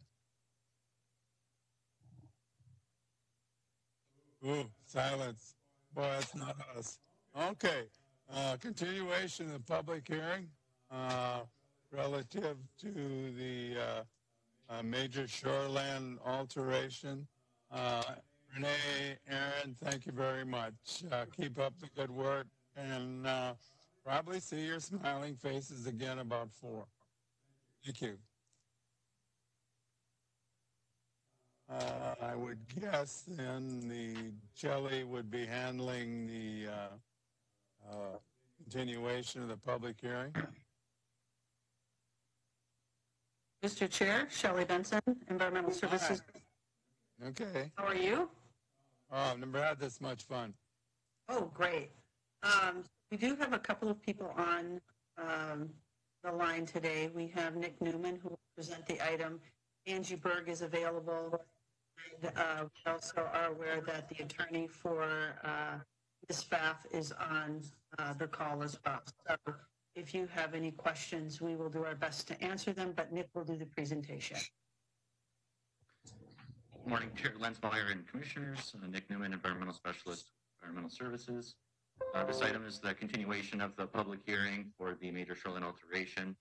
Ooh, silence. Boy, that's not us. Okay. Continuation of the public hearing relative to the major shoreland alteration. Renee, Aaron, thank you very much. Keep up the good work, and probably see your smiling faces again about 4. Thank you. I would guess then the Shelley would be handling the continuation of the public hearing. Mr. Chair, Shelley Benson, Environmental Services. Okay. How are you? Oh, I've never had this much fun. Oh, great. We do have a couple of people on the line today. We have Nick Newman, who will present the item. Angie Berg is available. And we also are aware that the attorney for Ms. Pfaff is on the call as well. So if you have any questions, we will do our best to answer them, but Nick will do the presentation. Good morning, Chair Lensmeyer and Commissioners. Nick Newman, Environmental Specialist, Environmental Services. This item is the continuation of the public hearing for the major shoreline alteration.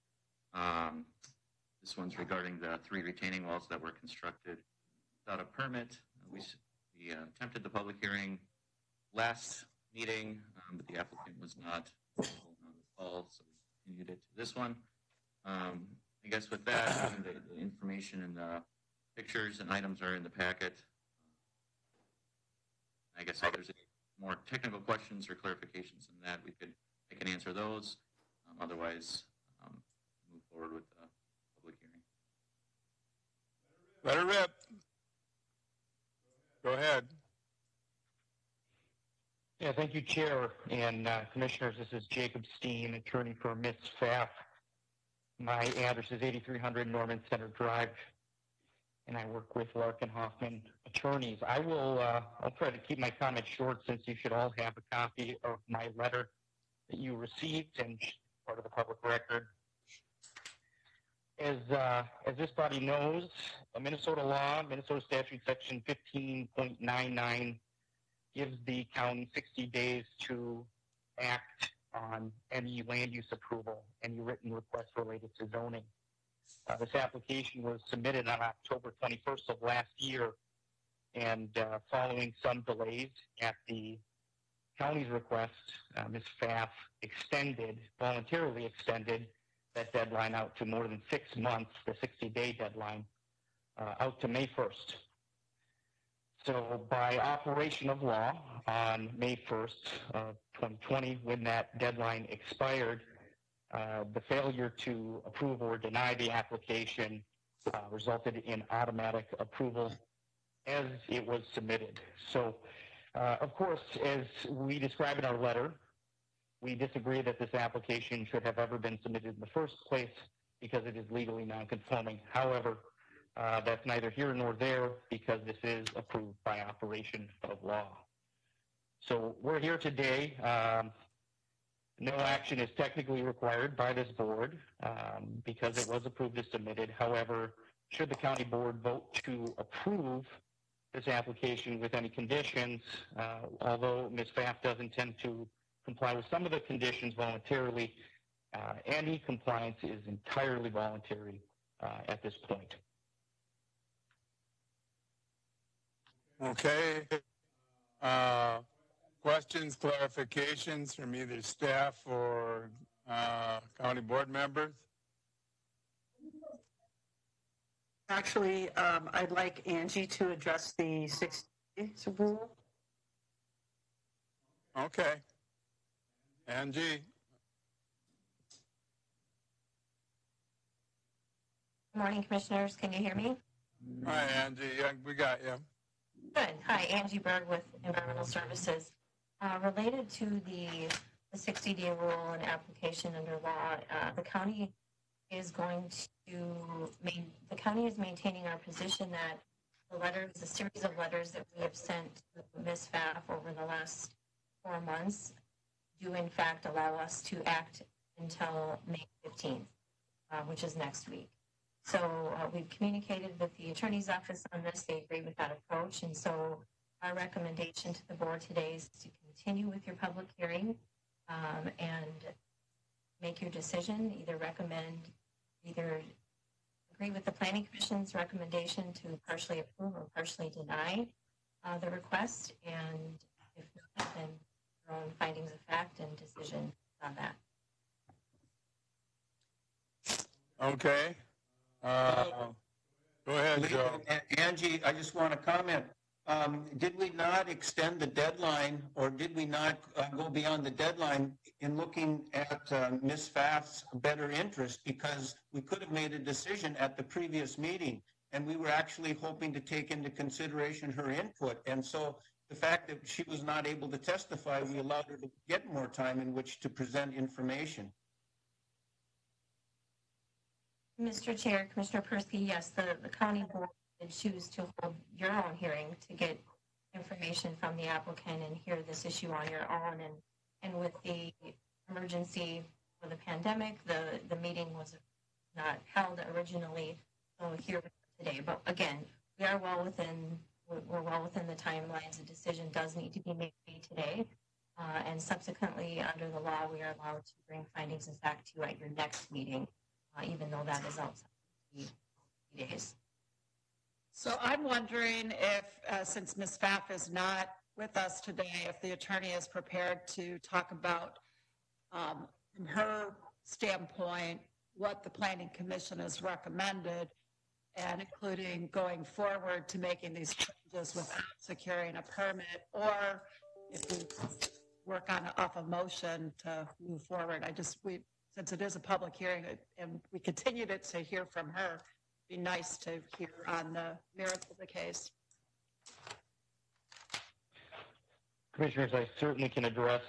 This one's regarding the 3 retaining walls that were constructed without a permit. We attempted the public hearing last meeting, but the applicant was not available on the call, so we continued it to this one. I guess with that, the information and the pictures and items are in the packet. I guess if there's any more technical questions or clarifications than that, I can answer those. Otherwise, move forward with the public hearing. Let her rip. Go ahead. Yeah, thank you, Chair and Commissioners. This is Jacob Steen, attorney for Ms. Pfaff. My address is 8300 Norman Center Drive, and I work with Larkin Hoffman attorneys. I'll try to keep my comments short, since you should all have a copy of my letter that you received and part of the public record. As this body knows, Minnesota law, Minnesota statute section 15.99 gives the county 60 days to act on any land use approval, any written request related to zoning. This application was submitted on October 21st of last year, and following some delays at the county's request, Ms. Pfaff voluntarily extended that deadline out to more than 6 months, the 60-day deadline, out to May 1st. So by operation of law, on May 1st of 2020, when that deadline expired, the failure to approve or deny the application resulted in automatic approval as it was submitted. So, of course, as we describe in our letter, we disagree that this application should have ever been submitted in the first place because it is legally non-conforming. However, that's neither here nor there, because this is approved by operation of law. So we're here today. No action is technically required by this board because it was approved as submitted. However, should the county board vote to approve this application with any conditions, although Ms. Pfaff does intend to comply with some of the conditions voluntarily, any compliance is entirely voluntary at this point. Okay. Questions, clarifications from either staff or county board members? Actually, I'd like Angie to address the 60 days rule. Okay. Angie? Good morning, commissioners. Can you hear me? Hi, Angie. Yeah, we got you. Good. Hi, Angie Berg with Environmental Services. Related to the 60-day rule and application under law, the county is maintaining our position that the series of letters that we have sent to Ms. Pfaff over the last 4 months do in fact allow us to act until May 15th, which is next week. So we've communicated with the attorney's office on this. They agree with that approach. And so our recommendation to the board today is to continue with your public hearing and make your decision, either agree with the Planning Commission's recommendation to partially approve or partially deny the request. And if not, then your own findings of fact and decision on that. Okay. Go ahead, Joe. Angie, I just want to comment. Did we not extend the deadline, or did we not go beyond the deadline in looking at Ms. Pfaff's better interest? Because we could have made a decision at the previous meeting, and we were actually hoping to take into consideration her input. And so the fact that she was not able to testify, we allowed her to get more time in which to present information. Mr. Chair, Commissioner Persky, yes, the county board did choose to hold your own hearing to get information from the applicant and hear this issue on your own. And with the emergency for the pandemic, the meeting was not held originally, so here today. But again, we're well within the timelines. A decision does need to be made today. And subsequently, under the law, we are allowed to bring findings of fact to you at your next meeting, even though that is outside 60 days. So I'm wondering if, since Ms. Pfaff is not with us today, if the attorney is prepared to talk about, from her standpoint, what the Planning Commission has recommended, and including going forward to making these changes without securing a permit, or if we work off a motion to move forward. Since it is a public hearing and we continue to hear from her, it'd be nice to hear on the merits of the case. Commissioners, I certainly can address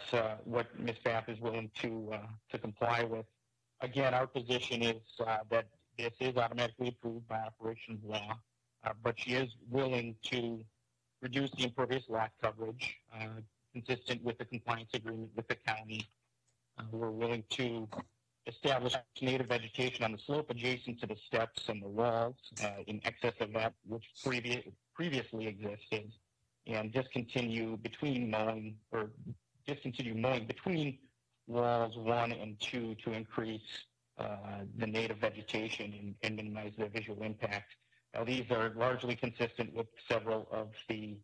what Ms. Pfaff is willing to comply with. Again, our position is that this is automatically approved by operation of law, but she is willing to reduce the impervious lot coverage consistent with the compliance agreement with the county. We're willing to establish native vegetation on the slope adjacent to the steps and the walls in excess of that which previously existed, and discontinue mowing between walls 1 and 2 to increase the native vegetation and minimize the visual impact. Now, these are largely consistent with several of the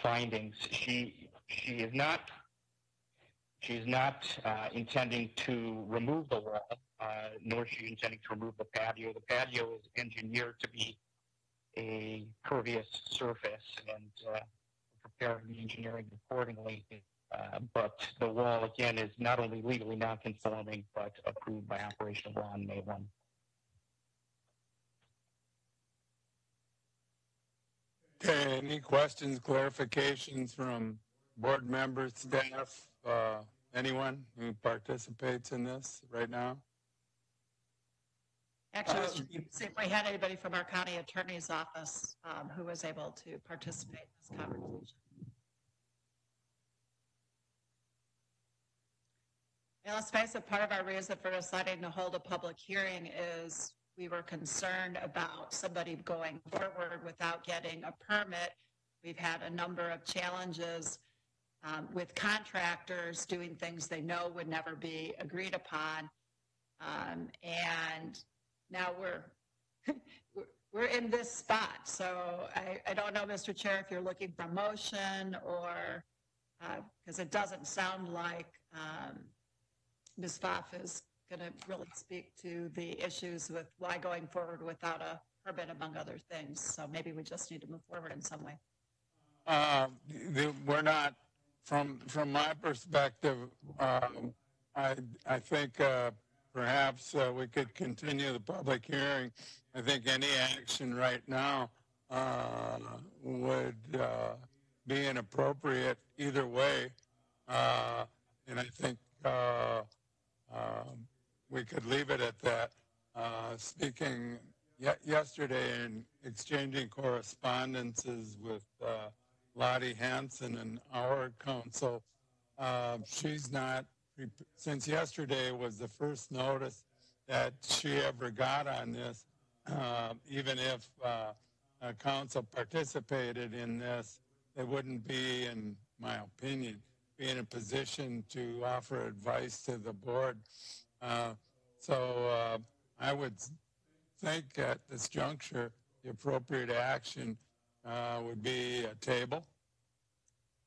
findings. She is not intending to remove the wall, nor is she intending to remove the patio. The patio is engineered to be a pervious surface, and preparing the engineering accordingly. But the wall, again, is not only legally non-conforming, but approved by operation of law on May 1. Okay, any questions, clarifications from board members, staff, anyone who participates in this right now? Actually, see if we had anybody from our county attorney's office who was able to participate in this conversation. Yeah, let's face it, part of our reason for deciding to hold a public hearing is we were concerned about somebody going forward without getting a permit. We've had a number of challenges with contractors doing things they know would never be agreed upon. And now we're in this spot. So I don't know, Mr. Chair, if you're looking for a motion or, because it doesn't sound like Ms. Pfaff is going to really speak to the issues with why going forward without a permit, among other things. So maybe we just need to move forward in some way. We're not, from my perspective, I think perhaps we could continue the public hearing. I think any action right now would be inappropriate either way. And I think we could leave it at that. Speaking yesterday and exchanging correspondences with Lottie Hansen and our council, she's not, since yesterday was the first notice that she ever got on this, even if council participated in this, they wouldn't be, in my opinion, be in a position to offer advice to the board. So I would think at this juncture, the appropriate action would be a table.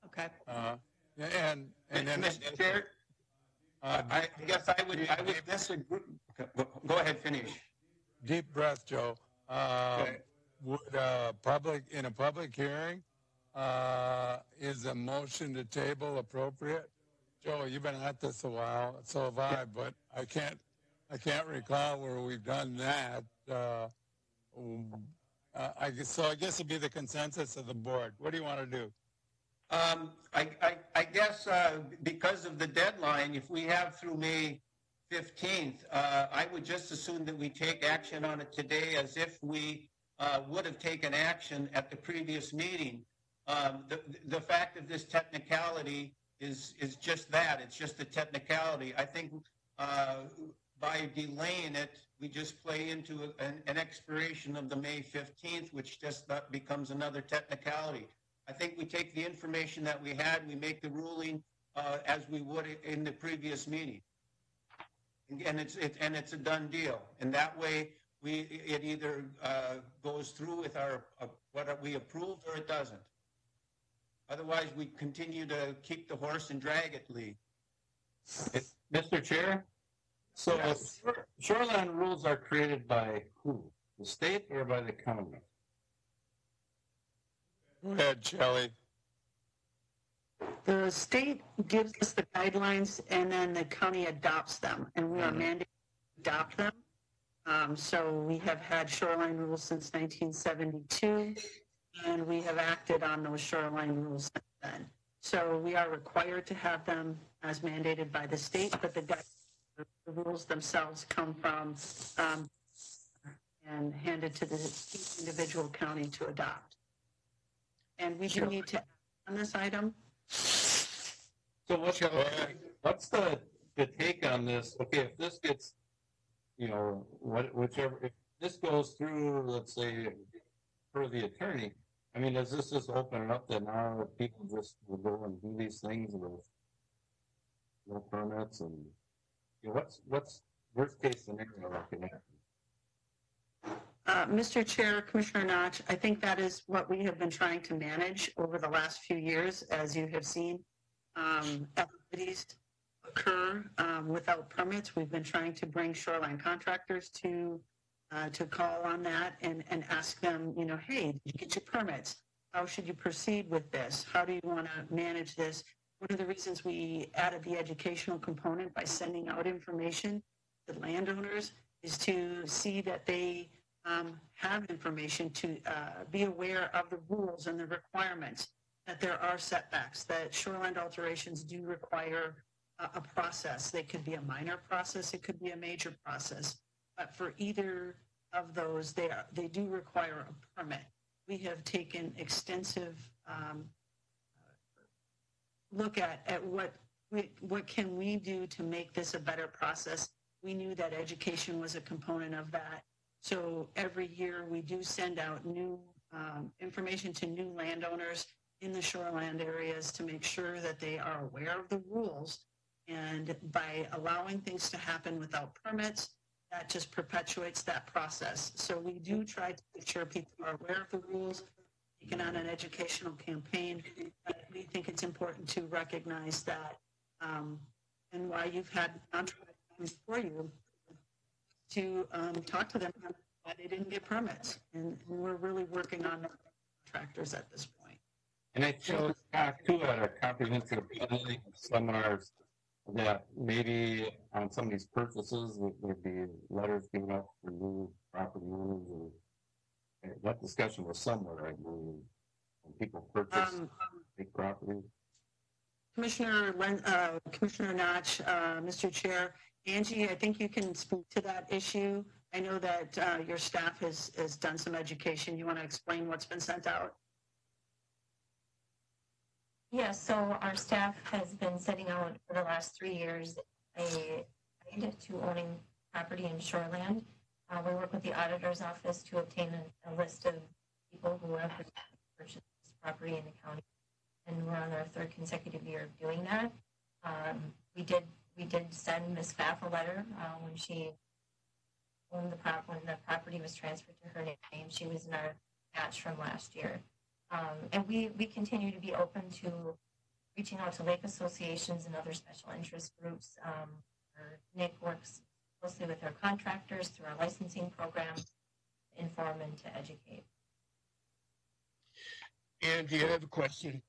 Okay. And then, Mr. Chair, I guess I would disagree. Go ahead, finish. Deep breath, Joe. Would in a public hearing, is a motion to table appropriate? Joe, you've been at this a while, so have I, but I can't recall where we've done that. I guess it'd be the consensus of the board. What do you want to do? I guess because of the deadline, if we have through May 15th, I would just assume that we take action on it today as if we would have taken action at the previous meeting. The fact of this technicality is just that. It's just a technicality. I think by delaying it, we just play into an expiration of the May 15th, which just becomes another technicality. I think we take the information that we had, we make the ruling as we would in the previous meeting. And it's a done deal. And that way, it either goes through with what we approved or it doesn't. Otherwise, we continue to keep the horse and drag it, Lee. Mr. Chair, so Yes. shoreline rules are created by who? The state or by the county? Go ahead, Shelley. The state gives us the guidelines and then the county adopts them, and we are mandated to adopt them. So we have had shoreline rules since 1972, and we have acted on those shoreline rules since then. So we are required to have them as mandated by the state, but the rules themselves come from and handed to each individual county to adopt. And we do need to act on this item. So what's the take on this? Okay, if this gets, whichever, if this goes through, let's say, for the attorney, I mean, does this just open it up that now people just will go and do these things with no permits? And what's worst case scenario that can happen? Mr. Chair, Commissioner Notch, I think that is what we have been trying to manage over the last few years, as you have seen. Activities occur without permits. We've been trying to bring shoreline contractors to call on that and ask them, hey, did you get your permits? How should you proceed with this? How do you want to manage this? One of the reasons we added the educational component by sending out information to landowners is to see that they have information to be aware of the rules and the requirements, that there are setbacks, that shoreline alterations do require a process. They could be a minor process, it could be a major process. But for either of those, they do require a permit. We have taken extensive look at what what can we do to make this a better process? We knew that education was a component of that. So every year we do send out new information to new landowners in the shoreland areas to make sure that they are aware of the rules. And by allowing things to happen without permits, that just perpetuates that process. So we do try to make sure people are aware of the rules, taken on an educational campaign. But we think it's important to recognize that and why you've had contractors before you to talk to them why they didn't get permits. And we're really working on contractors at this point. And I think back too at our comprehensive planning seminars that maybe on some of these purchases there'd be letters given up for new property owners, or that discussion was somewhere, I believe, when people purchase big property. Commissioner Notch, Mr. Chair, Angie, I think you can speak to that issue. I know that your staff has done some education. You want to explain what's been sent out? Yes, so our staff has been sending out for the last 3 years a guide to owning property in shoreland. We work with the auditor's office to obtain a list of people who have purchased property in the county, and we're on our 3rd consecutive year of doing that. We did send Ms. Pfaff a letter when she owned when the property was transferred to her name. She was in our batch from last year. And we continue to be open to reaching out to lake associations and other special interest groups. Nick works closely with our contractors through our licensing program to inform and to educate. Angie, I have a question.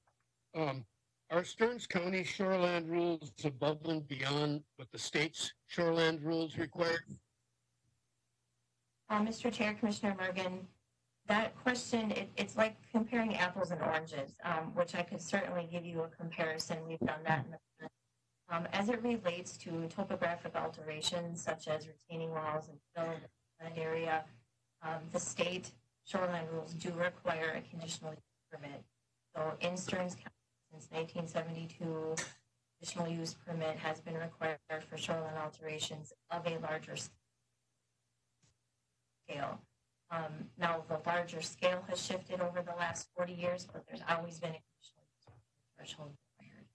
Are Stearns County shoreland rules above and beyond what the state's shoreland rules require? Mr. Chair, Commissioner Morgan, that question, it's like comparing apples and oranges, which I could certainly give you a comparison. We've done that in the past. As it relates to topographic alterations, such as retaining walls and fill in that area, the state shoreline rules do require a conditional use permit. So in Stearns County, since 1972, conditional use permit has been required for shoreline alterations of a larger scale. Now, the larger scale has shifted over the last 40 years, but there's always been a conditional use threshold required.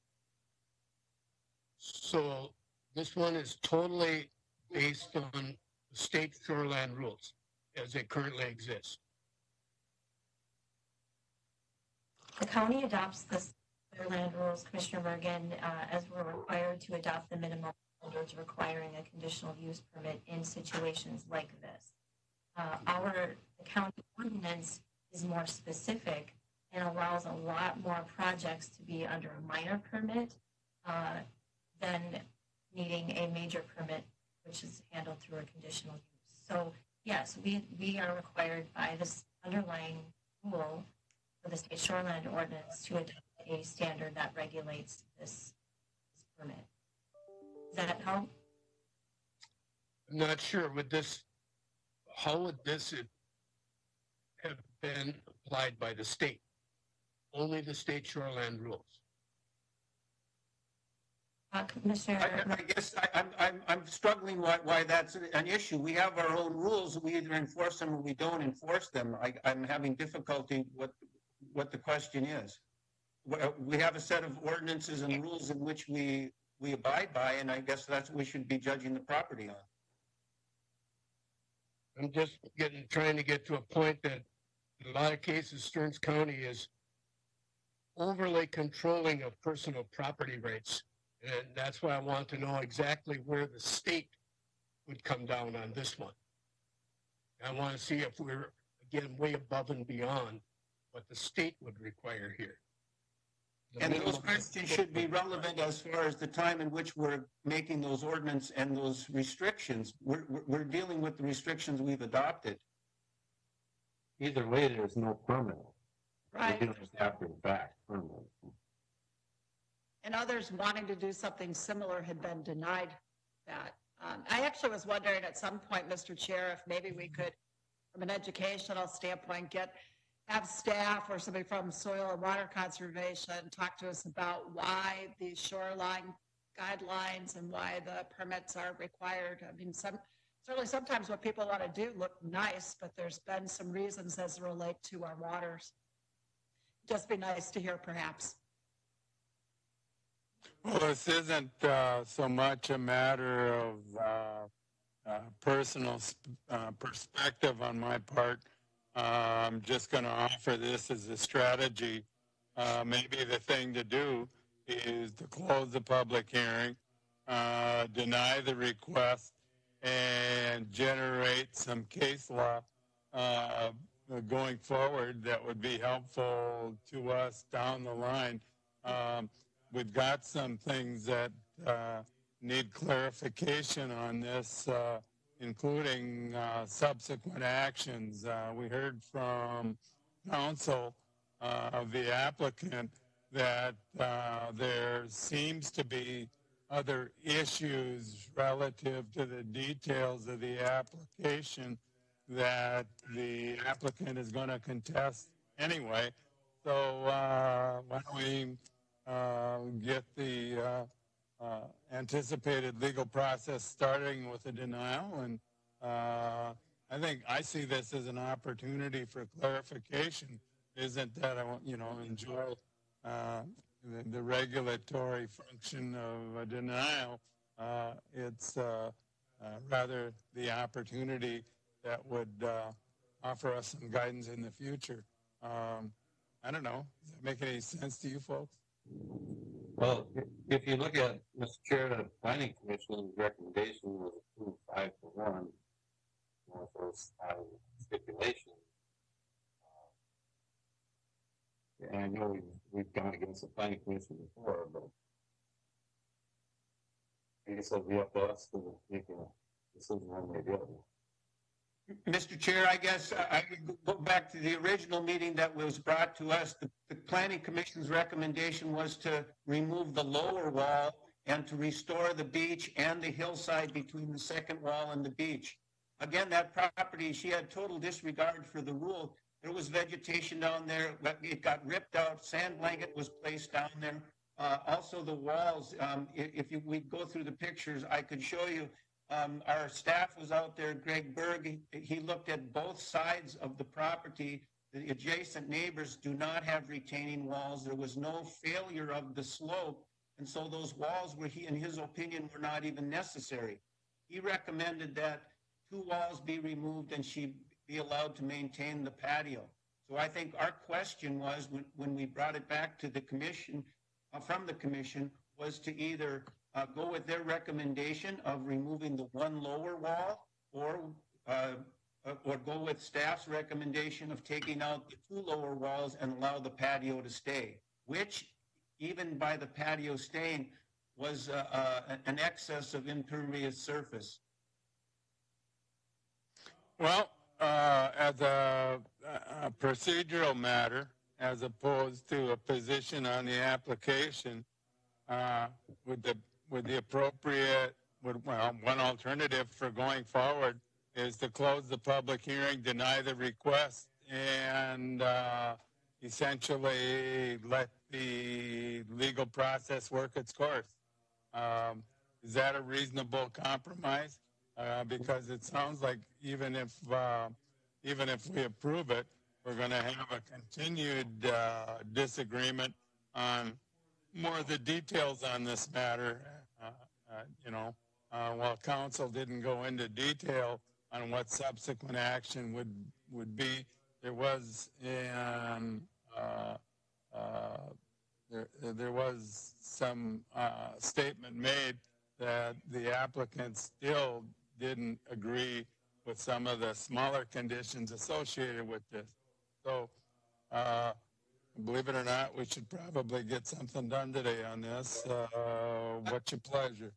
So this one is totally based on the state shoreland rules as they currently exist. The county adopts the shoreland rules, Commissioner Morgan, as we're required to adopt the minimum standards requiring a conditional use permit in situations like this. The county ordinance is more specific and allows a lot more projects to be under a minor permit than needing a major permit, which is handled through a conditional use. So yes, we are required by this underlying rule for the state shoreline ordinance to adopt a standard that regulates this permit. Does that help? I'm not sure. How would this have been applied by the state? Only the state shoreland rules. Commissioner, I guess I'm struggling why that's an issue. We have our own rules. We either enforce them or we don't enforce them. I'm having difficulty what the question is. We have a set of ordinances and rules in which we abide by, and I guess that's what we should be judging the property on. I'm just trying to get to a point that in a lot of cases, Stearns County is overly controlling of personal property rights. And that's why I want to know exactly where the state would come down on this one. I want to see if we're, again, way above and beyond what the state would require here. And those questions should be relevant as far as the time in which we're making those ordinance and those restrictions. We're dealing with the restrictions we've adopted. Either way, there's no permit. Right. They do just after the fact permit. And others wanting to do something similar had been denied that. I actually was wondering at some point, Mr. Chair, if maybe we could, from an educational standpoint, have staff or somebody from Soil and Water Conservation talk to us about why these shoreline guidelines and why the permits are required. I mean, certainly sometimes what people want to do look nice, but there's been some reasons as relate to our waters. Just be nice to hear, perhaps. Well, this isn't so much a matter of personal perspective on my part. I'm just going to offer this as a strategy. Maybe the thing to do is to close the public hearing, deny the request, and generate some case law going forward that would be helpful to us down the line. We've got some things that need clarification on this, including subsequent actions. We heard from counsel of the applicant that there seems to be other issues relative to the details of the application that the applicant is going to contest anyway. So why don't we get the anticipated legal process starting with a denial? And I think I see this as an opportunity for clarification. Isn't that I want, enjoy the regulatory function of a denial? It's rather the opportunity that would offer us some guidance in the future. I don't know. Does that make any sense to you folks? Well, if you look at, Mr. Chair, the planning commission's recommendation was approved 5-1 with those stipulations. And I know we've gone against the planning commission before, but I guess it'll be up to us to make a decision one way or the other. Mr. Chair, I guess I would go back to the original meeting that was brought to us. The Planning Commission's recommendation was to remove the lower wall and to restore the beach and the hillside between the second wall and the beach. Again, that property, she had total disregard for the rule. There was vegetation down there. It got ripped out. Sand blanket was placed down there. Also, the walls, if we go through the pictures, I could show you. Our staff was out there, Greg Berg, he looked at both sides of the property. The adjacent neighbors do not have retaining walls. There was no failure of the slope. And so those walls were, in his opinion, were not even necessary. He recommended that 2 walls be removed and she be allowed to maintain the patio. So I think our question was, when we brought it back to the commission, from the commission, was to either go with their recommendation of removing the 1 lower wall, or go with staff's recommendation of taking out the 2 lower walls and allow the patio to stay, which, even by the patio staying, was an excess of impervious surface. Well, as a procedural matter, as opposed to a position on the application, with the appropriate, one alternative for going forward is to close the public hearing, deny the request, and essentially let the legal process work its course. Is that a reasonable compromise? Because it sounds like even if we approve it, we're going to have a continued disagreement on more of the details on this matter. While council didn't go into detail on what subsequent action would be, there was there was some statement made that the applicant still didn't agree with some of the smaller conditions associated with this. So, believe it or not, we should probably get something done today on this. What's your pleasure?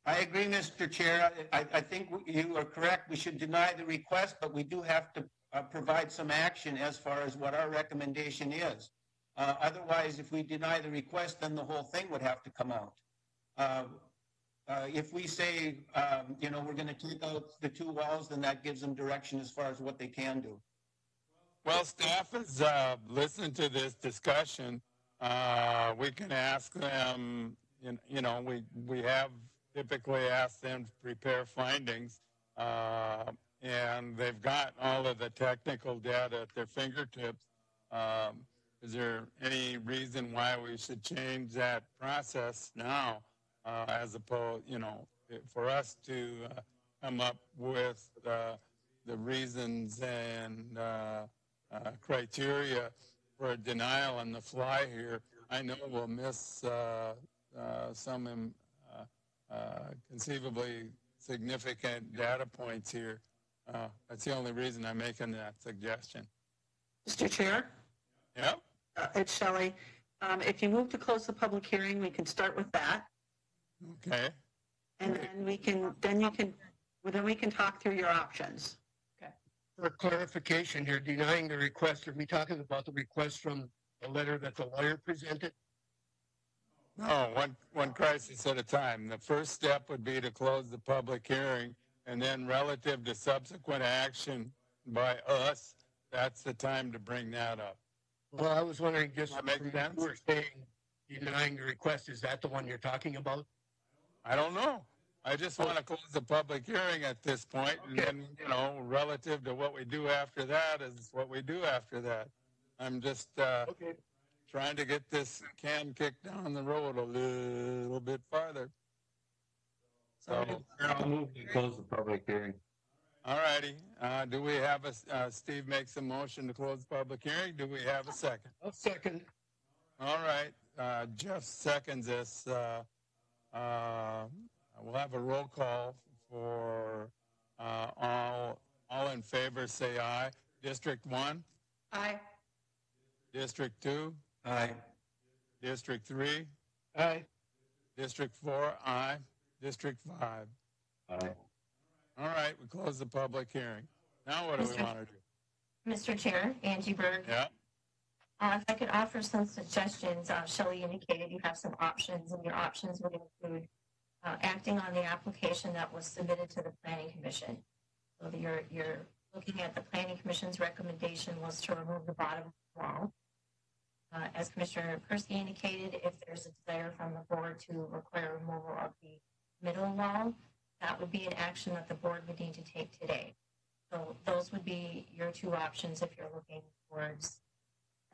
I agree, Mr. Chair. I think you are correct. We should deny the request, but we do have to provide some action as far as what our recommendation is. Otherwise, if we deny the request, then the whole thing would have to come out. If we say, we're going to take out the 2 walls, then that gives them direction as far as what they can do. Well, staff is listening to this discussion. We can ask them we have typically asked them to prepare findings, and they've got all of the technical data at their fingertips. Is there any reason why we should change that process now, as opposed, for us to come up with the reasons and criteria for a denial on the fly here? I know we'll miss some conceivably significant data points here. That's the only reason I'm making that suggestion. Mr. Chair, Yep. it's Shelley. If you move to close the public hearing, we can start with that. Okay. And then we can talk through your options. For clarification here, denying the request, are we talking about the request from the letter that the lawyer presented? No, one crisis at a time. The first step would be to close the public hearing, and then relative to subsequent action by us, that's the time to bring that up. Well, I was wondering, just That makes from sense? you were saying denying the request, is that the one you're talking about? I don't know. I just want to close the public hearing at this point, and then, relative to what we do after that is what we do after that. I'm just trying to get this can kicked down the road a little bit farther. So, I'll move to close the public hearing. all righty. Do we have Steve makes a motion to close the public hearing? Do we have a second? I'll second. All right. Jeff seconds this. We'll have a roll call for all in favor, say aye. District 1? Aye. District 2? Aye. District 3? Aye. District 4? Aye. District 5? Aye. All right, we close the public hearing. Now what do we want to do? Mr. Chair, Angie Berg. Yeah? If I could offer some suggestions, Shelley indicated you have some options, and your options would include acting on the application that was submitted to the Planning Commission. So you're looking at the Planning Commission's recommendation was to remove the bottom wall. As Commissioner Persky indicated, if there's a desire from the board to require removal of the middle wall, that would be an action that the board would need to take today. So those would be your two options if you're looking towards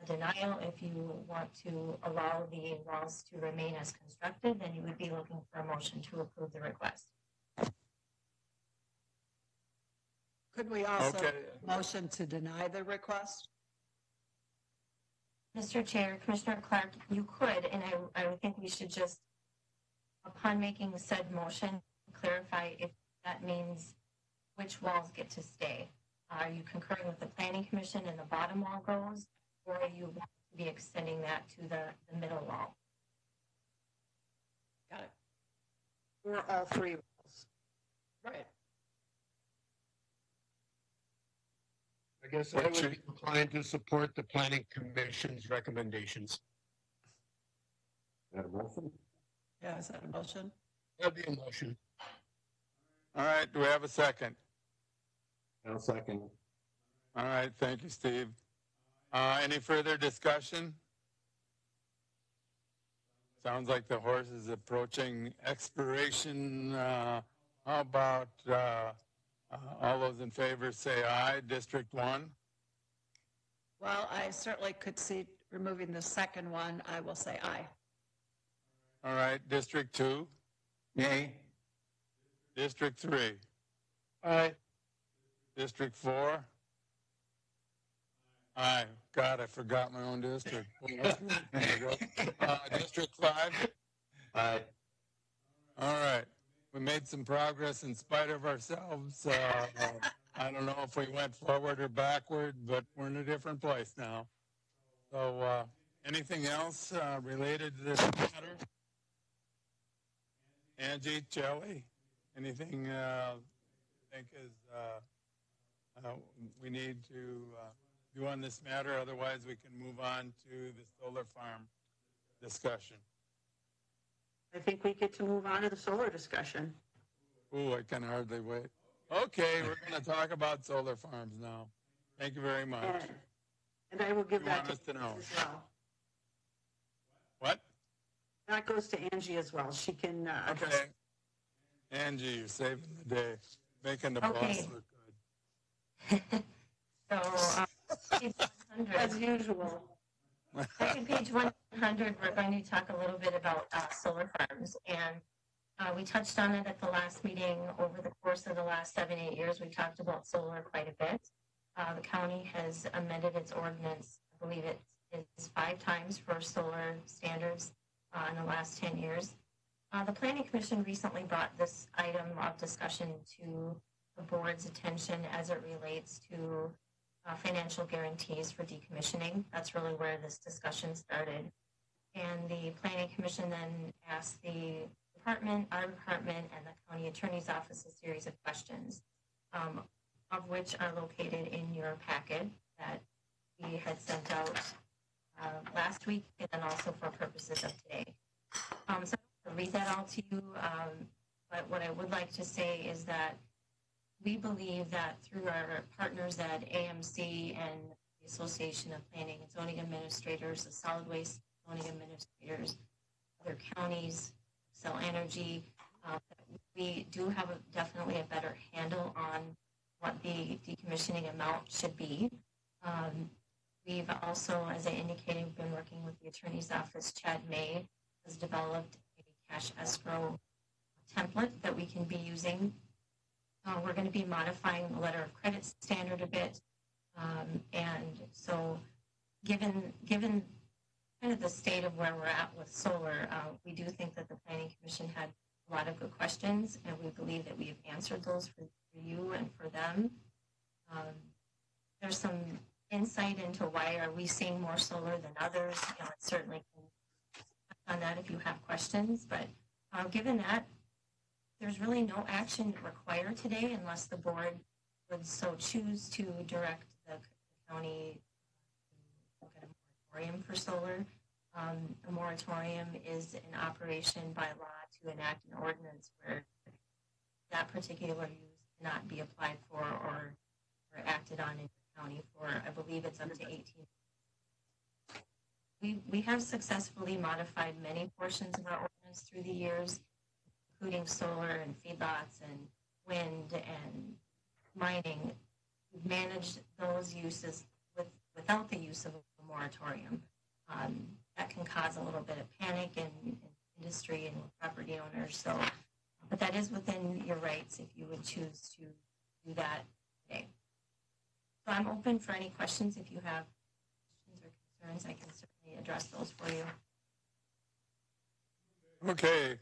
a denial. If you want to allow the walls to remain as constructed, then you would be looking for a motion to approve the request. Could we also motion to deny the request? Mr. Chair, Commissioner Clark, you could, and I would think we should just, upon making said motion, clarify if that means which walls get to stay. Are you concurring with the Planning Commission and the bottom wall goes, or are you want to be extending that to the middle wall? Got it. Or all three walls. Right. I guess I would be inclined to support the Planning Commission's recommendations. Is that a motion? Yeah, is that a motion? That'd be a motion. All right, do we have a second? I'll second. All right, thank you, Steve. Any further discussion? Sounds like the horse is approaching expiration. How about all those in favor say aye? District 1? Well, I certainly could see removing the second one. I will say aye. All right, District 2? Nay. District 3? Aye. District 4? Aye. God, I forgot my own district. District 5? Aye. All right. We made some progress in spite of ourselves. I don't know if we went forward or backward, but we're in a different place now. So anything else related to this matter? Angie, Shelley, anything think is we need to do on this matter? Otherwise, we can move on to the solar farm discussion. I think we get to move on to the solar discussion. Ooh, I can hardly wait. Okay, we're going to talk about solar farms now. Thank you very much. And I will give You that want us to know. as well. What? that goes to Angie as well. She can address. Okay. Angie, you're saving the day, making the Okay. boss look good. So, page 100. As usual. Second page 100, we're going to talk a little bit about solar farms. And we touched on it at the last meeting. Over the course of the last 7-8 years, we talked about solar quite a bit. The county has amended its ordinance. I believe it is 5 times for solar standards in the last 10 years. The Planning Commission recently brought this item of discussion to the board's attention as it relates to financial guarantees for decommissioning. That's really where this discussion started. And the Planning Commission then asked the department, our department, and the county attorney's office a series of questions, of which are located in your packet that we had sent out last week and then also for purposes of today. So I'll read that all to you, but what I would like to say is that we believe that through our partners at AMC and the Association of Planning and Zoning Administrators, the Solid Waste Zoning Administrators, other counties, Xcel Energy, we do have definitely a better handle on what the decommissioning amount should be. We've also, as I indicated, been working with the Attorney's Office. Chad May has developed a cash escrow template that we can be using. We're going to be modifying the letter of credit standard a bit. And so given kind of the state of where we're at with solar, we do think that the Planning Commission had a lot of good questions, and we believe that we have answered those for you and for them. There's some insight into why are we seeing more solar than others. You know, it certainly can touch on that if you have questions, but given that, there's really no action required today unless the board would so choose to direct the county to look at a moratorium for solar. A moratorium is an operation by law to enact an ordinance where that particular use cannot be applied for or acted on in the county for, I believe it's up to 18. We have successfully modified many portions of our ordinance through the years, including solar and feedlots and wind and mining. We've managed those uses without the use of a moratorium. That can cause a little bit of panic in industry and property owners. So, but that is within your rights if you would choose to do that today. So I'm open for any questions. If you have questions or concerns, I can certainly address those for you. Okay.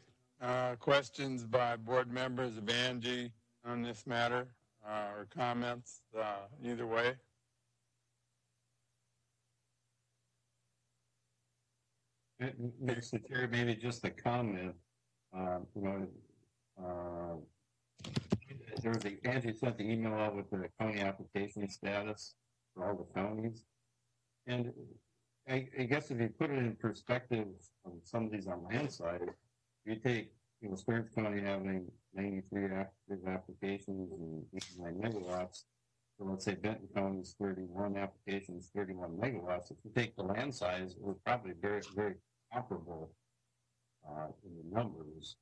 Questions by board members of Angie on this matter or comments either way? Mr. Chair, maybe just a comment. There was Angie sent the email out with the county application status for all the counties. And I guess if you put it in perspective of some of these on land side, you take, Stearns County having 93 active applications and 89 megawatts. So let's say Benton County's 31 applications, 31 megawatts. If you take the land size, it was probably very, very comparable in the numbers.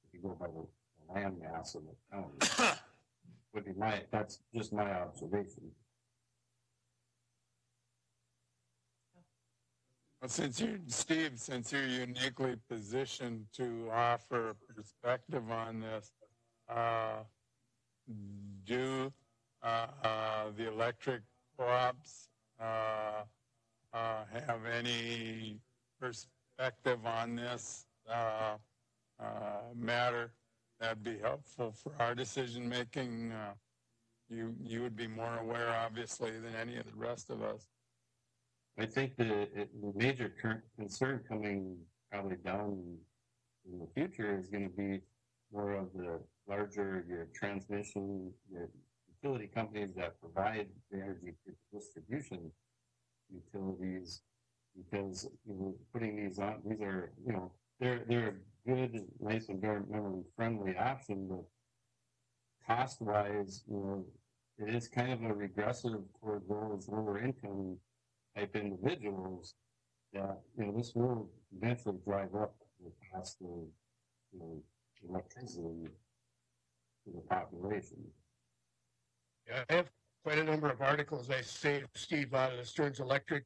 If you go by the land mass of the county, would be that's just my observation. Well, Steve, since you're uniquely positioned to offer perspective on this, do the electric co-ops have any perspective on this matter? That'd be helpful for our decision making. You would be more aware, obviously, than any of the rest of us. I think the major concern coming probably down in the future is going to be more of the larger your transmission, your utility companies that provide the energy distribution utilities, because putting these on, these are they're a good, nice, environmentally friendly option, but cost wise, it is kind of a regressive toward those lower income type individuals that this will eventually drive up the cost of, electricity to the population. Yeah, I have quite a number of articles I say, Steve, out of the Stearns Electric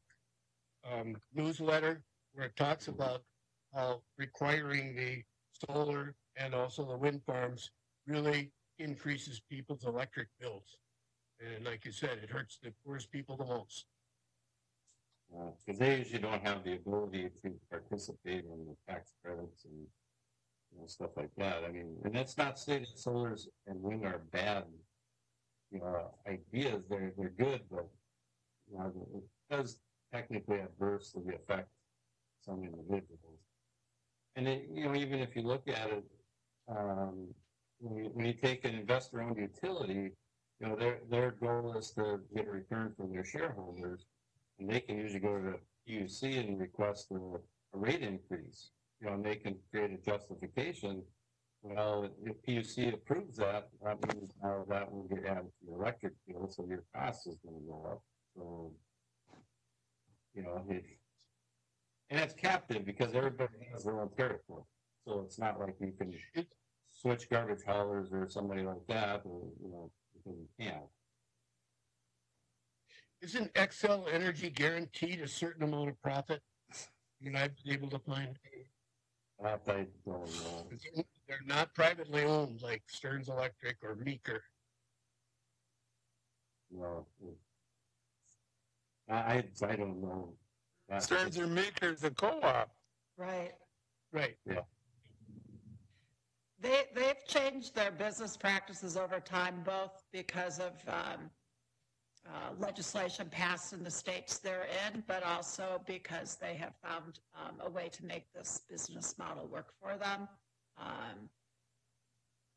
newsletter, where it talks about how requiring the solar and also the wind farms really increases people's electric bills. And like you said, it hurts the poorest people the most. Because they usually don't have the ability to participate in the tax credits and stuff like that. I mean, and that's not saying that solars and wind are bad, ideas. They're good, but it does technically adversely affect some individuals. And it, even if you look at it, when you take an investor-owned utility, their goal is to get a return from their shareholders, and they can usually go to the PUC and request a rate increase. And they can create a justification. Well, if PUC approves that, that means now that will get added to your electric bill, so your cost is going to go up. So, and it's captive because everybody has their own territory. So it's not like you can switch garbage haulers or somebody like that, or, because you can't. Isn't Xcel Energy guaranteed a certain amount of profit? I've been able to find. I don't know. They're not privately owned like Stearns Electric or Meeker. No. I don't know. Stearns or Meeker's a co-op. Right. Right. Yeah. They've changed their business practices over time, both because of legislation passed in the states they're in, but also because they have found a way to make this business model work for them.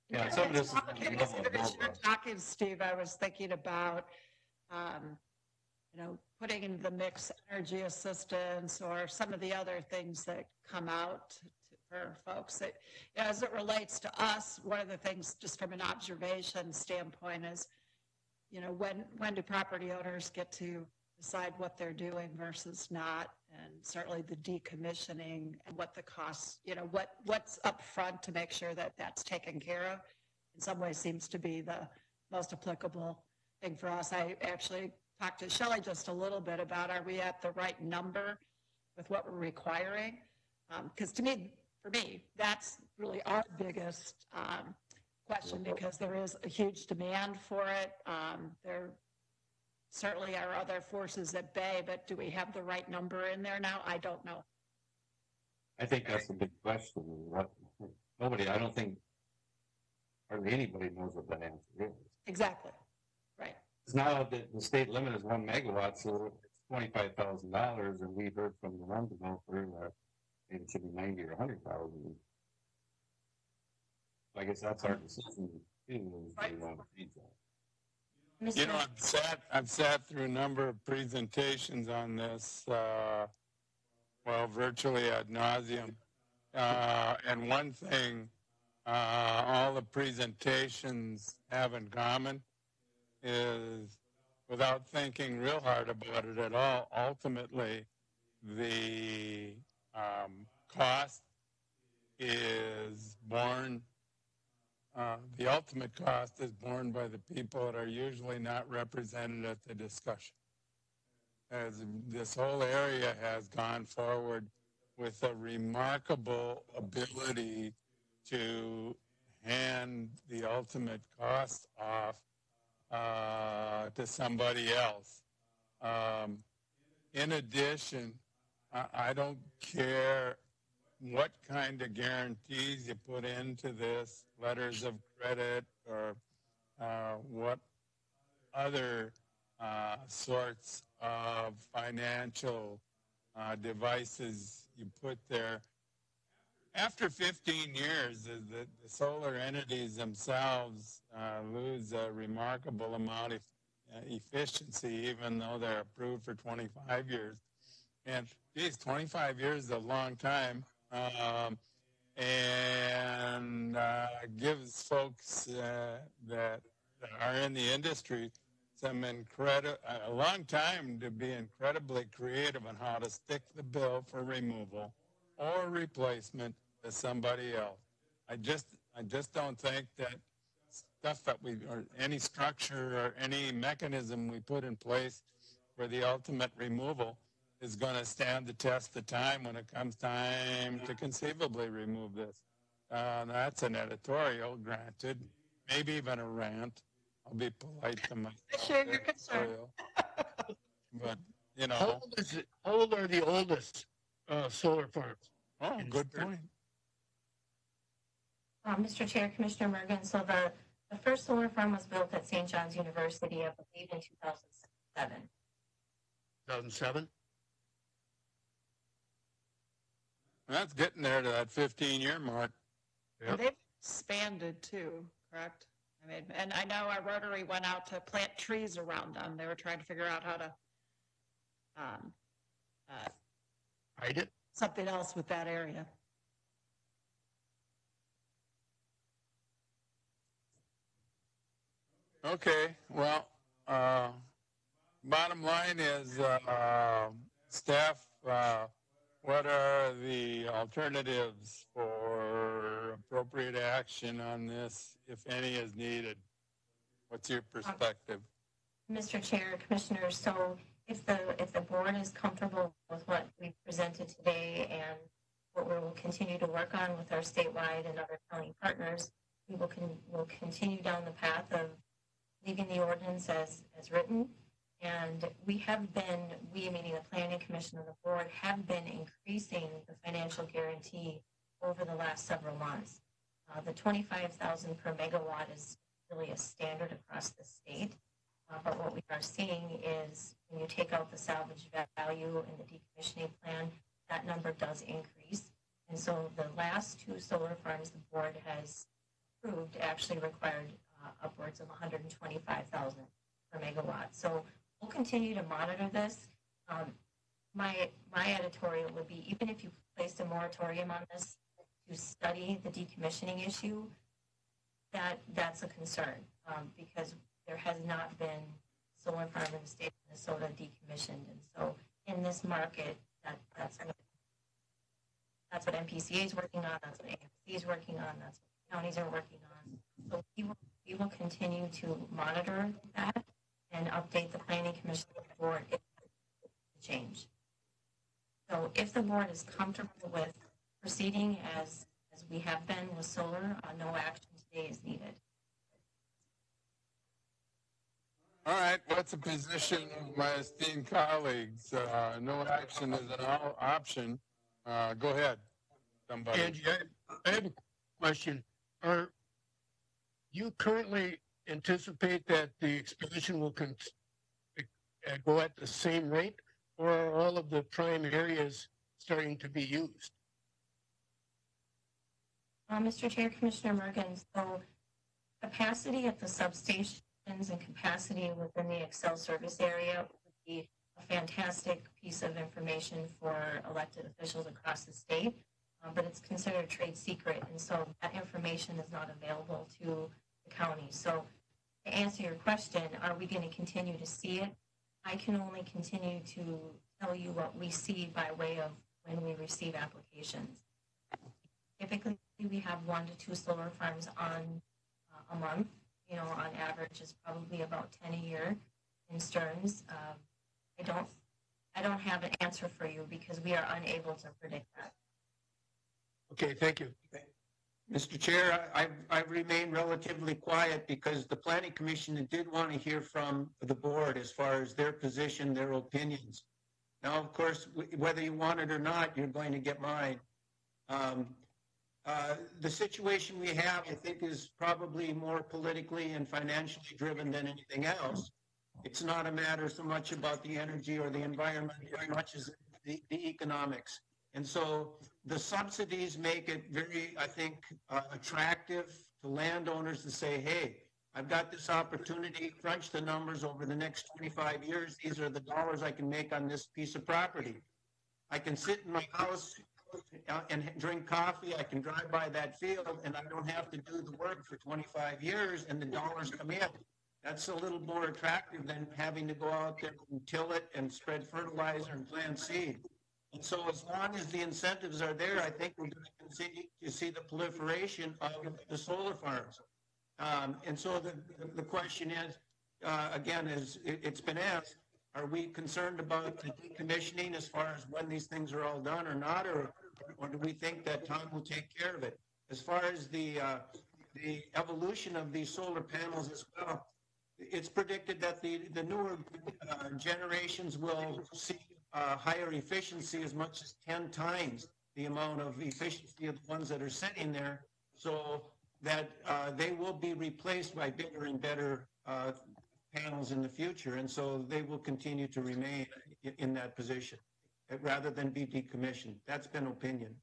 Yeah, some of this is talking, Steve, I was thinking about, putting into the mix energy assistance or some of the other things that come out for folks. That, as it relates to us, one of the things, just from an observation standpoint, is, when do property owners get to decide what they're doing versus not, and certainly the decommissioning and what the costs, what's up front to make sure that that's taken care of, in some ways seems to be the most applicable thing for us. I actually talked to Shelley just a little bit about, are we at the right number with what we're requiring? Because for me, that's really our biggest question, because there is a huge demand for it. There certainly are other forces at bay, but do we have the right number in there now? I don't know. I think that's a big question. I don't think hardly anybody knows what that answer is. Exactly. Right. Now the state limit is 1 megawatt, so it's $25,000, and we heard from the one developer that maybe it should be 90 or 100,000. I guess that's our decision too. I've sat through a number of presentations on this, virtually ad nauseum. And one thing all the presentations have in common is, without thinking real hard about it at all, ultimately the cost is borne. The ultimate cost is borne by the people that are usually not represented at the discussion. As this whole area has gone forward with a remarkable ability to hand the ultimate cost off to somebody else. In addition, I don't care what kind of guarantees you put into this, letters of credit, or what other sorts of financial devices you put there. After 15 years, the solar entities themselves lose a remarkable amount of efficiency, even though they're approved for 25 years. And geez, 25 years is a long time. And gives folks that are in the industry a long time to be incredibly creative on how to stick the bill for removal or replacement somebody else. I just don't think that stuff that or any structure or any mechanism we put in place for the ultimate removal is going to stand the test of time when it comes time to conceivably remove this. That's an editorial, granted, maybe even a rant. I'll be polite to my I share your concern. But, How old are the oldest solar farms? Oh, good point. Mr. Chair, Commissioner Mergen, so the first solar farm was built at St. John's University, I believe, in 2007. 2007? That's getting there to that 15-year mark. Yep. They've expanded too, correct? I mean, and I know our Rotary went out to plant trees around them. They were trying to figure out how to hide it. Something else with that area. Okay, well, bottom line is, staff, what are the alternatives for appropriate action on this, if any is needed? What's your perspective? Mr. Chair, Commissioners, so if the board is comfortable with what we presented today and what we will continue to work on with our statewide and other county partners, we'll continue down the path of leaving the ordinance as written. And we, meaning the Planning Commission and the board, have been increasing the financial guarantee over the last several months. The 25,000 per megawatt is really a standard across the state. But what we are seeing is when you take out the salvage value in the decommissioning plan, that number does increase. And so the last two solar farms the board has approved actually required upwards of 125,000 per megawatt. So we'll continue to monitor this. My editorial would be, even if you placed a moratorium on this to study the decommissioning issue, that's a concern because there has not been solar farm in the state of Minnesota decommissioned. And so in this market, that's what MPCA is working on, that's what AMC is working on, that's what counties are working on. So we will continue to monitor that and update the Planning Commission board if it change. So if the board is comfortable with proceeding as we have been with solar, no action today is needed. All right, what's the position of my esteemed colleagues? No action is an option. Go ahead, somebody. Angie, I have a question. Are you currently anticipate that the expansion will go at the same rate, or are all of the prime areas starting to be used? Mr. Chair, Commissioner Mergen, so capacity at the substations and capacity within the Excel service area would be a fantastic piece of information for elected officials across the state, but it's considered a trade secret, and so that information is not available to the county. So to answer your question, are we going to continue to see it? I can only continue to tell you what we see by way of when we receive applications. Typically, we have 1 to 2 solar farms on a month. On average, is probably about 10 a year in Stearns. I don't have an answer for you because we are unable to predict that. Okay, thank you. Mr. Chair, I've remained relatively quiet because the Planning Commission did want to hear from the board as far as their position, their opinions. Now, of course, whether you want it or not, you're going to get mine. The situation we have, I think, is probably more politically and financially driven than anything else. It's not a matter so much about the energy or the environment as much as the economics. And so the subsidies make it very, I think, attractive to landowners to say, hey, I've got this opportunity, crunch the numbers over the next 25 years. These are the dollars I can make on this piece of property. I can sit in my house and drink coffee. I can drive by that field and I don't have to do the work for 25 years and the dollars come in. That's a little more attractive than having to go out there and till it and spread fertilizer and plant seed. And so as long as the incentives are there, I think we're going to continue to see the proliferation of the solar farms. And so the question is, again, as it's been asked, are we concerned about the decommissioning as far as when these things are all done or not, or do we think that Tom will take care of it? As far as the evolution of these solar panels as well, it's predicted that the newer generations will see higher efficiency, as much as 10 times the amount of efficiency of the ones that are sitting there, so that they will be replaced by bigger and better panels in the future. And so they will continue to remain in that position rather than be decommissioned. That's been opinion.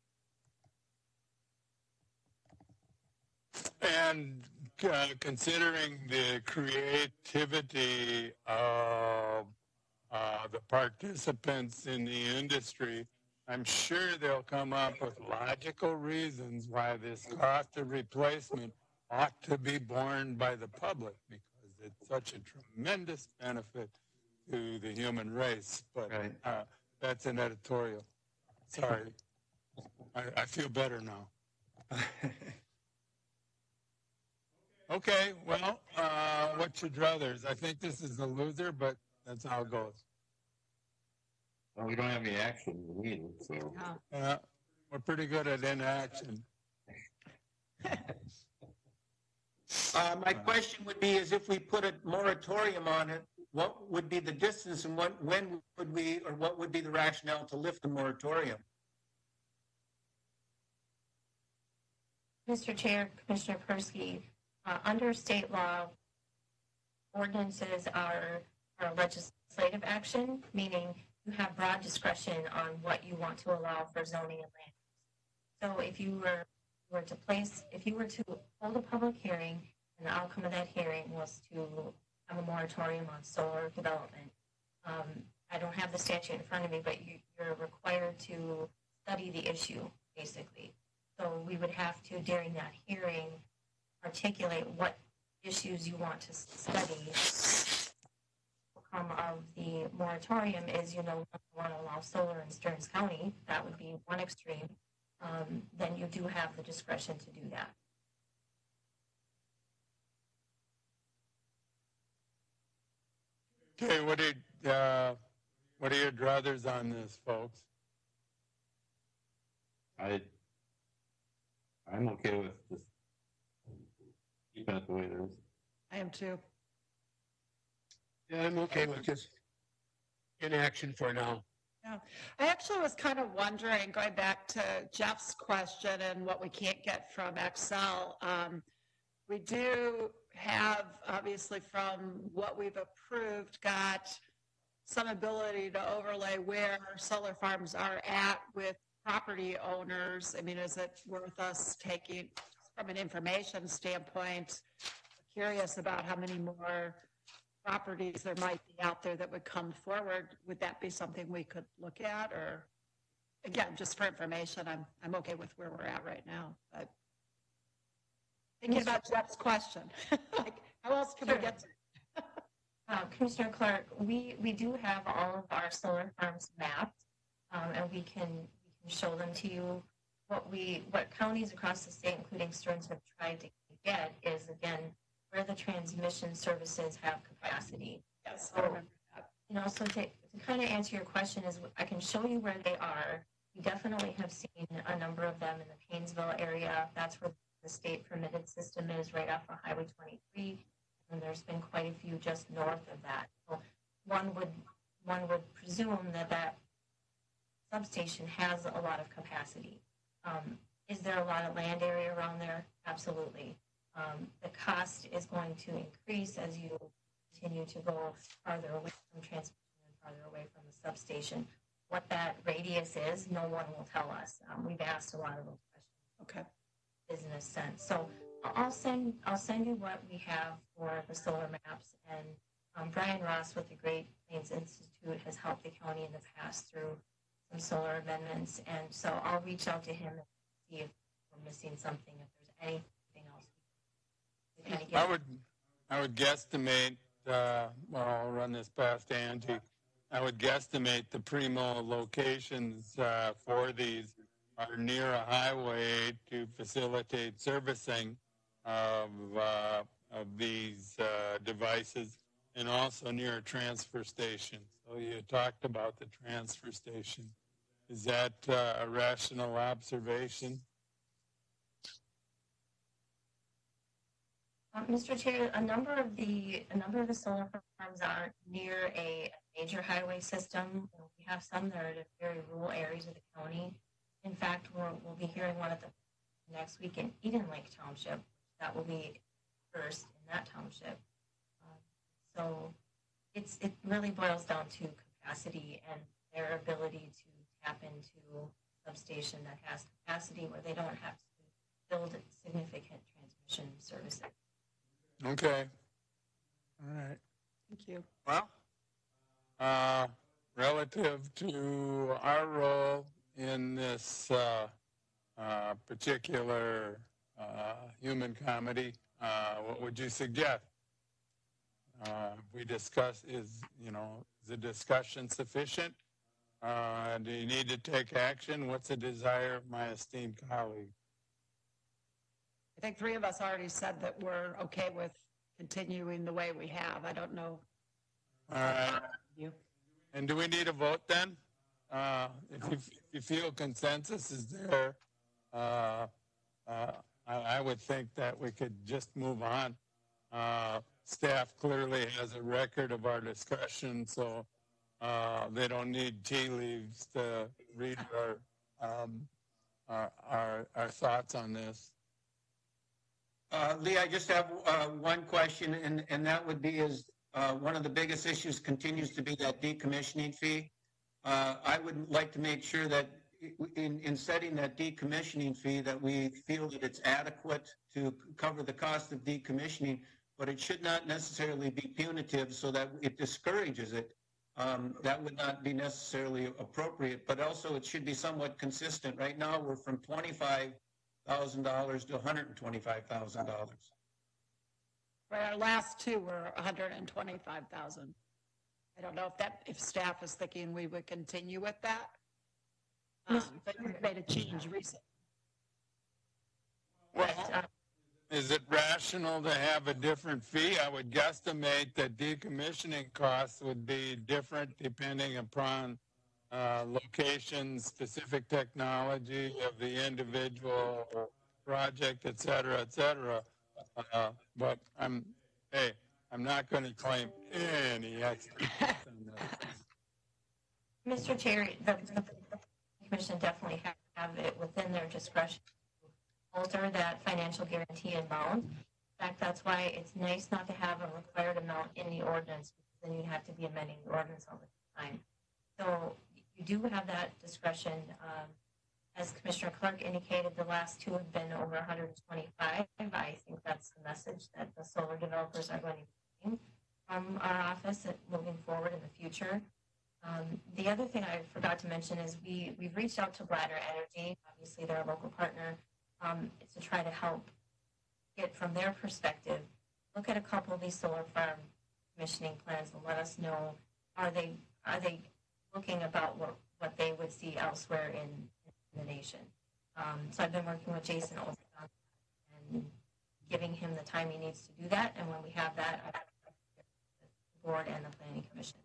And considering the creativity of the participants in the industry, I'm sure they'll come up with logical reasons why this cost of replacement ought to be borne by the public, because it's such a tremendous benefit to the human race. But that's an editorial. Sorry. I feel better now. Okay, well, what's your druthers? I think this is the loser, but that's how it goes. Well, we don't have any action needed, so. We're pretty good at inaction. My question would be, is if we put a moratorium on it, what would be the distance, and when would we, or what would be the rationale to lift the moratorium? Mr. Chair, Commissioner Persky, under state law, ordinances are legislative action, meaning you have broad discretion on what you want to allow for zoning and land. So if you were to hold a public hearing, and the outcome of that hearing was to have a moratorium on solar development, I don't have the statute in front of me, but you're required to study the issue, basically. So we would have to, during that hearing, articulate what issues you want to study. The outcome of the moratorium is, want to allow solar in Stearns County. That would be one extreme. Then you do have the discretion to do that. Okay, what are your druthers on this, folks? I'm okay with just keeping it the way it is. I am too. Yeah, I'm okay with just inaction for now. Yeah, I actually was kind of wondering, going back to Jeff's question and what we can't get from Excel, we do have, obviously, from what we've approved, got some ability to overlay where solar farms are at with property owners. I mean, is it worth us taking, from an information standpoint, curious about how many more properties there might be out there that would come forward? Would that be something we could look at? Or, again, just for information, I'm okay with where we're at right now. But thinking about Jeff's question, like, how else can we get to? Commissioner Clark, we do have all of our solar farms mapped, and we can show them to you. What counties across the state, including Stearns, have tried to get is, again, where the transmission services have capacity. Yes, so, I remember that. So to kind of answer your question is, I can show you where they are. We definitely have seen a number of them in the Paynesville area. That's where the state permitted system is, right off of Highway 23. And there's been quite a few just north of that. So one would presume that substation has a lot of capacity. Is there a lot of land area around there? Absolutely. The cost is going to increase as you continue to go farther away from transmission and farther away from the substation. What that radius is, no one will tell us. We've asked a lot of those questions. Okay. Business sense. So I'll send you what we have for the solar maps, and Brian Ross with the Great Plains Institute has helped the county in the past through some solar amendments, and so I'll reach out to him and see if we're missing something, if there's anything else. I would guesstimate, well, I'll run this past Angie. I would guesstimate the primo locations for these are near a highway to facilitate servicing of these devices, and also near a transfer station. So you talked about the transfer station. Is that a rational observation? Mr. Chair, a number of the solar farms aren't near a major highway system. We have some that are in very rural areas of the county. In fact, we'll be hearing one at the next week in Eden Lake Township. That will be first in that township. So it really boils down to capacity and their ability to tap into a substation that has capacity where they don't have to build significant transmission services. Okay. All right. Thank you. Well, relative to our role in this particular human comedy, what would you suggest? We discuss, is the discussion sufficient? Do you need to take action? What's the desire of my esteemed colleague? I think three of us already said that we're okay with continuing the way we have. I don't know. All right. And do we need a vote then? If you feel consensus is there, I would think that we could just move on. Staff clearly has a record of our discussion, so they don't need tea leaves to read our thoughts on this. Lee, I just have one question, and that would be one of the biggest issues continues to be that decommissioning fee. I would like to make sure that in setting that decommissioning fee that we feel that it's adequate to cover the cost of decommissioning, but it should not necessarily be punitive so that it discourages it. That would not be necessarily appropriate, but also it should be somewhat consistent. Right now we're from $25,000 to $125,000. For our last two were $125,000. I don't know if staff is thinking we would continue with that. But you've made a change recently. Well, is it rational to have a different fee? I would guesstimate that decommissioning costs would be different depending upon location, specific technology of the individual project, et cetera, et cetera. But I'm not going to claim any expertise on that. Mr. Chair, the Commission definitely have it within their discretion to alter that financial guarantee amount. In fact, that's why it's nice not to have a required amount in the ordinance, because then you have to be amending the ordinance all the time. So you do have that discretion. As Commissioner Clark indicated, the last two have been over 125. I think that's the message that the solar developers are going to be getting from our office moving forward in the future. The other thing I forgot to mention is we've reached out to Bladder Energy. Obviously, they're a local partner, to try to help get from their perspective, look at a couple of these solar farm commissioning plans and let us know, are they looking about what they would see elsewhere in the nation. So I've been working with Jason Olson and giving him the time he needs to do that. And when we have that, I'll the board and the planning commission.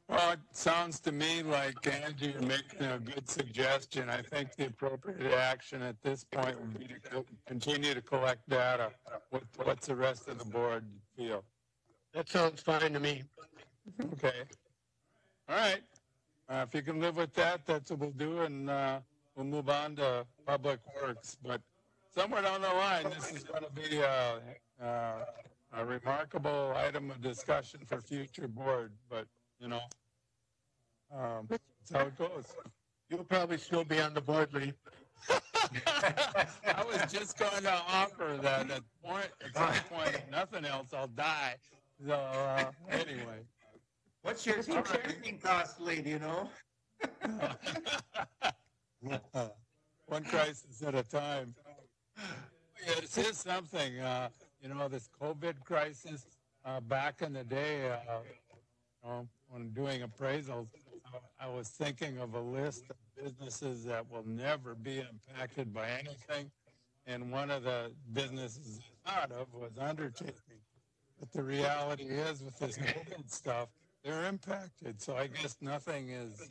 Well, it sounds to me like, Angie, you're making a good suggestion. I think the appropriate action at this point would be to continue to collect data. What's the rest of the board feel? That sounds fine to me. Okay. All right. If you can live with that, that's what we'll do, and we'll move on to Public Works. But somewhere down the line, this is going to be a remarkable item of discussion for future board. But that's how it goes. You'll probably still be on the board, Lee. I was just going to offer that at some point, if nothing else, I'll die. So anyway. What's your operating cost, Lee, do you know? One crisis at a time. This is something, this COVID crisis, back in the day, when doing appraisals, I was thinking of a list of businesses that will never be impacted by anything. And one of the businesses I thought of was undertaking. But the reality is with this COVID stuff, they're impacted. So I guess nothing is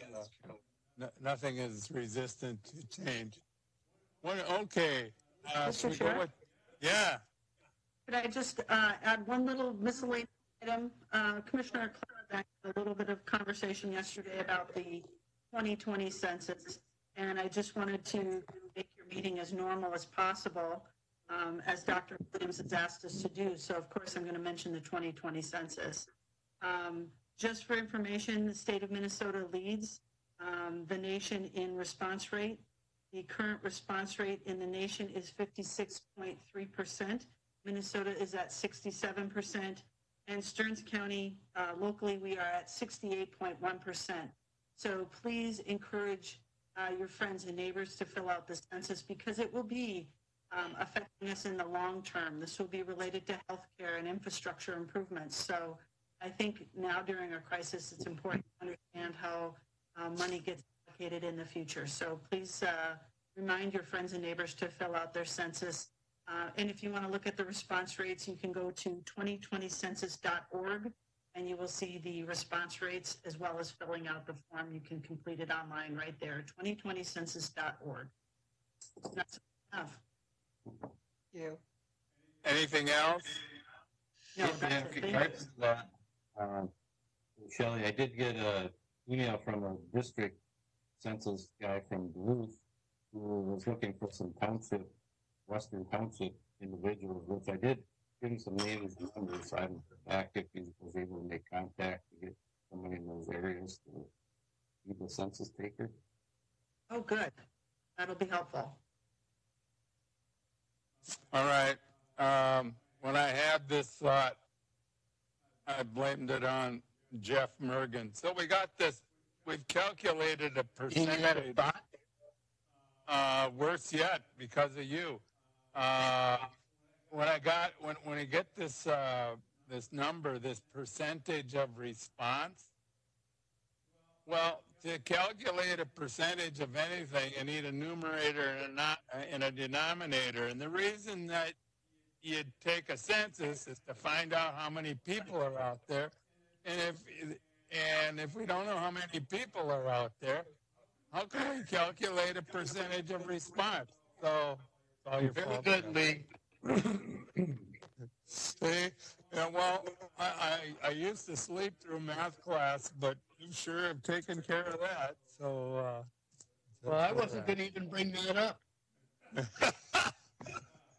resistant to change. Okay. Should we go with, yeah. Could I just add one little miscellaneous item? Commissioner Clark had a little bit of conversation yesterday about the 2020 census, and I just wanted to make your meeting as normal as possible, as Dr. Williams has asked us to do. So, of course, I'm going to mention the 2020 census. Just for information, the state of Minnesota leads the nation in response rate. The current response rate in the nation is 56.3%. Minnesota is at 67%, and Stearns County, locally, we are at 68.1%. So please encourage your friends and neighbors to fill out the census, because it will be affecting us in the long term. This will be related to healthcare and infrastructure improvements. So I think now during a crisis, it's important to understand how money gets allocated in the future. So please remind your friends and neighbors to fill out their census. And if you want to look at the response rates, you can go to 2020census.org, and you will see the response rates as well as filling out the form. You can complete it online right there, 2020census.org. That's enough. Thank you. Anything else? No, that's it. Thank you. Shelley, I did get an email from a district census guy from Duluth who was looking for some Western Township individuals, which I did give him some names and numbers. So I haven't heard back if he was able to make contact to get somebody in those areas to be the census taker. Oh, good. That'll be helpful. All right. When I had this thought, I blamed it on Jeff Mergen. So we got this, we've calculated a percentage. Worse yet, because of you. When I get this this number, this percentage of response, well, to calculate a percentage of anything, you need a numerator and a denominator. And the reason that you take a census is to find out how many people are out there. And if we don't know how many people are out there, how can we calculate a percentage of response? So, it's all your fault. Very good, Lee. See, yeah, well, I used to sleep through math class, but you sure have taken care of that. So, well, I wasn't going to even bring that up.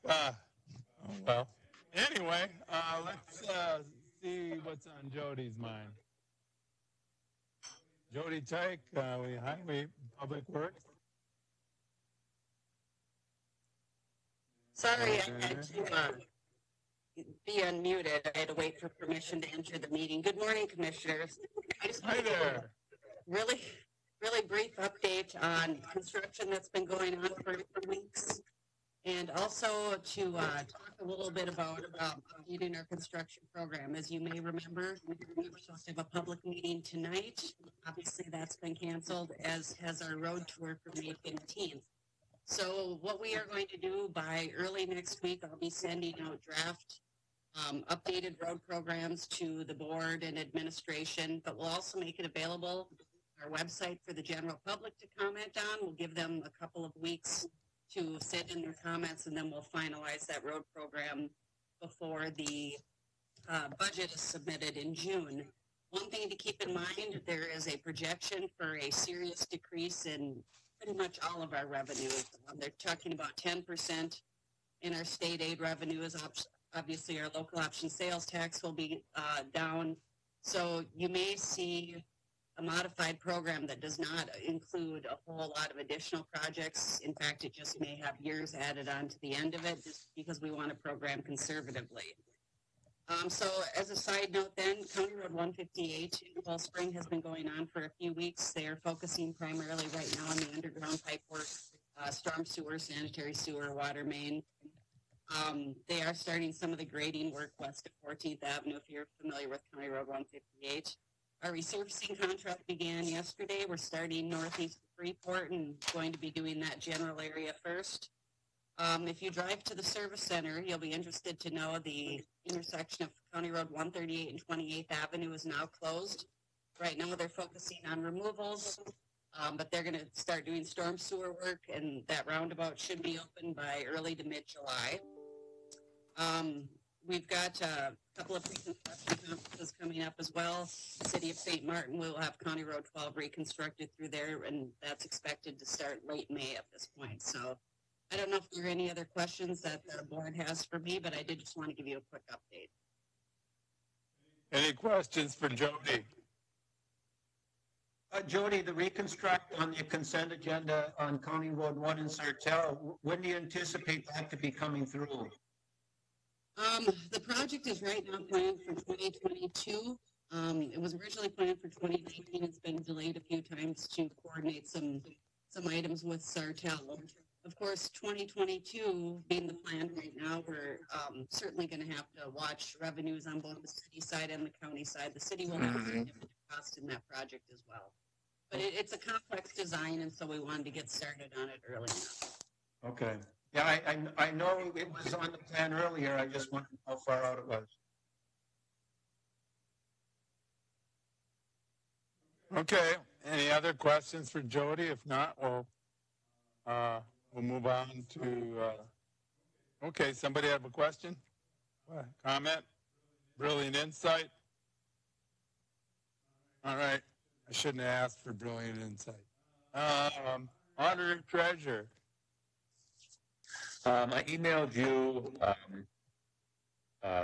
Oh, well, anyway, let's see what's on Jody's mind. Jody Tyke, Highway Public Works. Sorry, I had to be unmuted. I had to wait for permission to enter the meeting. Good morning, Commissioners. Hi there. Really brief update on construction that's been going on for weeks. And also to talk a little bit about completing our construction program. As you may remember, we were supposed to have a public meeting tonight. Obviously, that's been canceled, as has our road tour for May 15th. So what we are going to do by early next week, I'll be sending out draft updated road programs to the board and administration, but we'll also make it available on our website for the general public to comment on. We'll give them a couple of weeks to send in their comments, and then we'll finalize that road program before the budget is submitted in June. One thing to keep in mind, there is a projection for a serious decrease in pretty much all of our revenues. They're talking about 10% in our state aid revenues. Obviously, our local option sales tax will be down. So you may see a modified program that does not include a whole lot of additional projects. In fact, it just may have years added on to the end of it, just because we want to program conservatively. So as a side note then, County Road 158 in Cold Spring has been going on for a few weeks. They are focusing primarily right now on the underground pipe work, storm sewer, sanitary sewer, water main. They are starting some of the grading work west of 14th Avenue, if you're familiar with County Road 158. Our resurfacing contract began yesterday. We're starting northeast Freeport and going to be doing that general area first. If you drive to the service center, you'll be interested to know the intersection of County Road 138 and 28th Avenue is now closed. Right now they're focusing on removals, but they're going to start doing storm sewer work, and that roundabout should be open by early to mid-July. We've got a couple of pre-construction conferences coming up as well. The City of St. Martin will have County Road 12 reconstructed through there, and that's expected to start late May at this point. So I don't know if there are any other questions that the board has for me, but I did just want to give you a quick update. Any questions for Jody? Jody, the reconstruct on the consent agenda on County Road 1 in Sartell, when do you anticipate that to be coming through? The project is right now planned for 2022. It was originally planned for 2019. It's been delayed a few times to coordinate some items with Sartell. Of course, 2022 being the plan right now, we're certainly going to have to watch revenues on both the city side and the county side. The city will have a significant cost in that project as well. But it's a complex design, and so we wanted to get started on it early enough. Okay. Yeah, I know it was on the plan earlier. I just wondered how far out it was. Okay. Any other questions for Jody? If not, we'll move on to. Okay, somebody have a question? Comment? Brilliant insight? All right. I shouldn't have asked for brilliant insight. Auditor Treasurer. I emailed you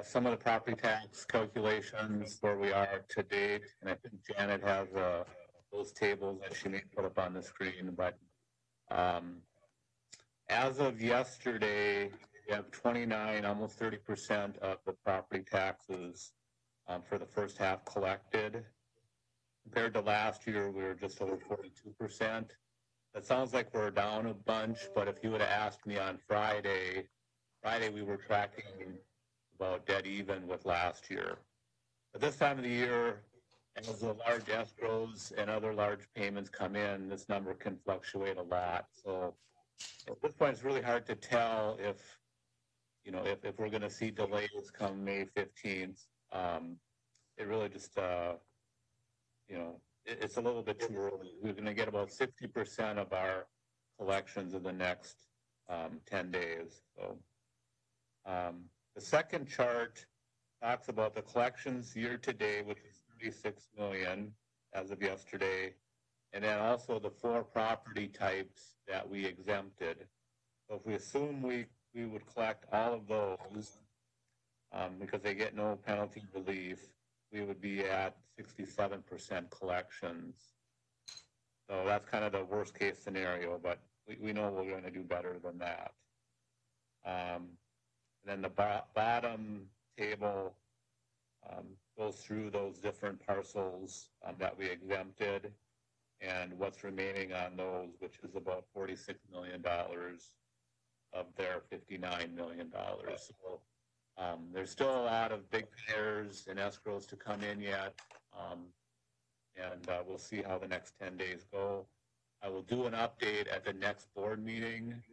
some of the property tax calculations where we are to date, and I think Janet has those tables that she may put up on the screen. But as of yesterday, we have 29, almost 30% of the property taxes for the first half collected. Compared to last year, we were just over 42%. That sounds like we're down a bunch, but if you would have asked me on Friday we were tracking about dead even with last year. At this time of the year, as the large escrows and other large payments come in, this number can fluctuate a lot. So at this point, it's really hard to tell if we're going to see delays come May 15th. It really just, it's a little bit too early. We're going to get about 60% of our collections in the next 10 days. So the second chart talks about the collections year to date, which is 36 million as of yesterday, and then also the 4 property types that we exempted. So if we assume we would collect all of those because they get no penalty relief, we would be at 67% collections. So that's kind of the worst case scenario, but we know we're going to do better than that. And then the bottom table goes through those different parcels that we exempted and what's remaining on those, which is about $46 million of their $59 million. So there's still a lot of big payers and escrows to come in yet, and we'll see how the next 10 days go. I will do an update at the next board meeting.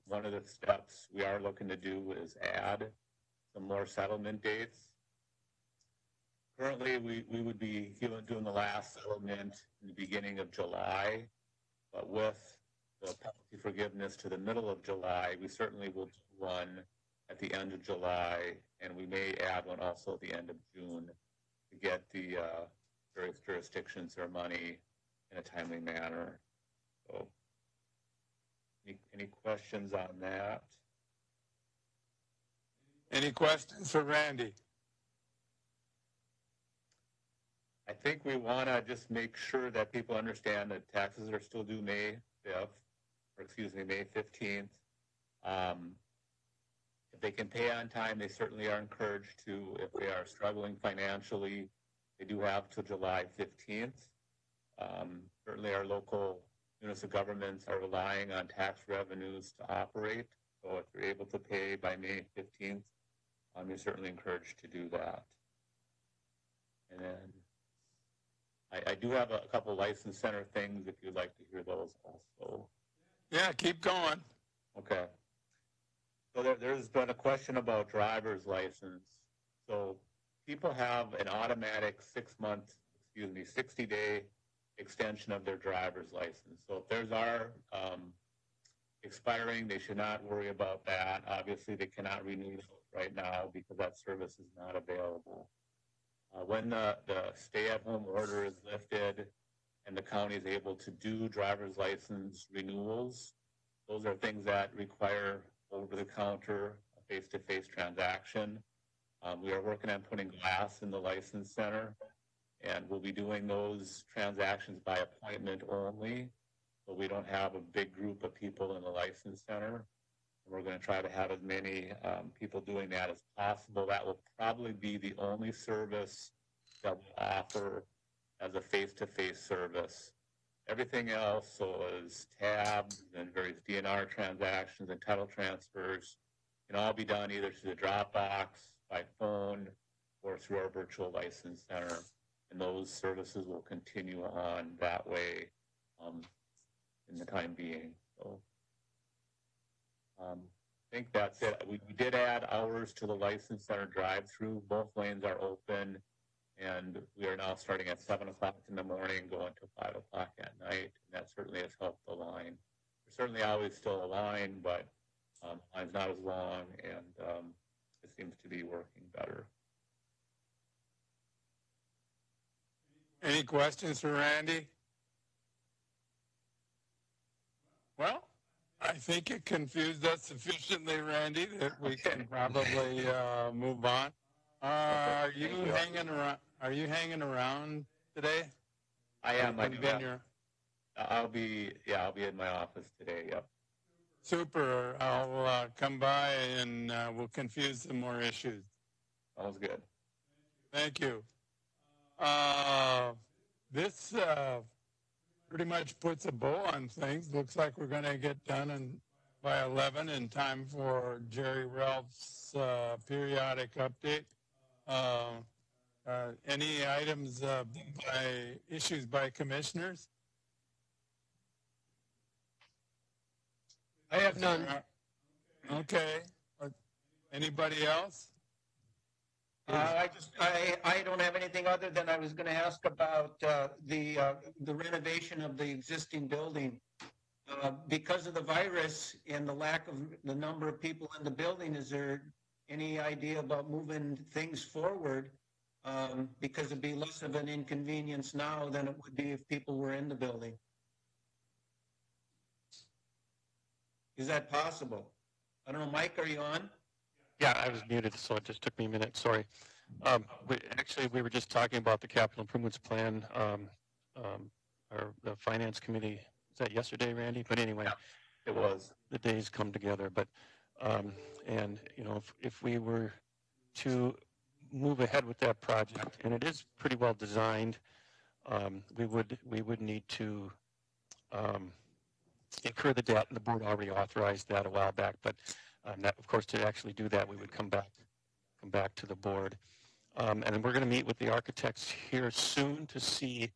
One of the steps we are looking to do is add some more settlement dates. Currently, we would be doing the last settlement in the beginning of July, but with the penalty forgiveness to the middle of July, we certainly will do one at the end of July, and we may add one also at the end of June to get the various jurisdictions their money in a timely manner. So, any questions on that? Any questions for Randy? I think we want to just make sure that people understand that taxes are still due May 15th. If they can pay on time, they certainly are encouraged to. If they are struggling financially, they do have till July 15th. Certainly our local municipal governments are relying on tax revenues to operate. So if you're able to pay by May 15th, you're certainly encouraged to do that. And then I do have a couple license center things if you'd like to hear those also. Yeah, keep going. Okay. So there's been a question about driver's license. So people have an automatic 60-day extension of their driver's license. So if theirs are expiring, they should not worry about that. Obviously, they cannot renew right now because that service is not available. When the stay-at-home order is lifted and the county is able to do driver's license renewals, those are things that require over-the-counter, face-to-face transaction. We are working on putting glass in the license center, and we'll be doing those transactions by appointment only, so we don't have a big group of people in the license center. We're going to try to have as many people doing that as possible. That will probably be the only service that we'll offer as a face-to-face service. Everything else, so as tabs and various DNR transactions and title transfers, can all be done either through the Dropbox, by phone, or through our virtual license center. And those services will continue on that way in the time being. So I think that's it. We did add hours to the license center drive-through. Both lanes are open, and we are now starting at 7 o'clock in the morning, going to 5 o'clock at night, and that certainly has helped the line. There's certainly always still a line, but the line's not as long, and it seems to be working better. Any questions for Randy? Well, I think it confused us sufficiently, Randy, that we can probably move on. Are you hanging around? Are you hanging around today? I am. I'll be in my office today. Yep. Super. I'll come by and we'll confuse some more issues. Sounds good. Thank you. This pretty much puts a bow on things. Looks like we're going to get done by 11 in time for Jerry Ralph's periodic update. Any items issues by commissioners? I have none. Okay. Anybody else? I don't have anything other than I was going to ask about the renovation of the existing building. Because of the virus and the lack of the number of people in the building, is there any idea about moving things forward? Because it'd be less of an inconvenience now than it would be if people were in the building. Is that possible? I don't know, Mike, are you on? Yeah, I was muted, so it just took me a minute. Sorry. We were just talking about the capital improvements plan. The finance committee, was that yesterday, Randy? But anyway, yeah, it was. The days come together. But and if we were to move ahead with that project, and it is pretty well designed, we would need to incur the debt, and the board already authorized that a while back. But that, of course, to actually do that, we would come back to the board, and we're going to meet with the architects here soon to see,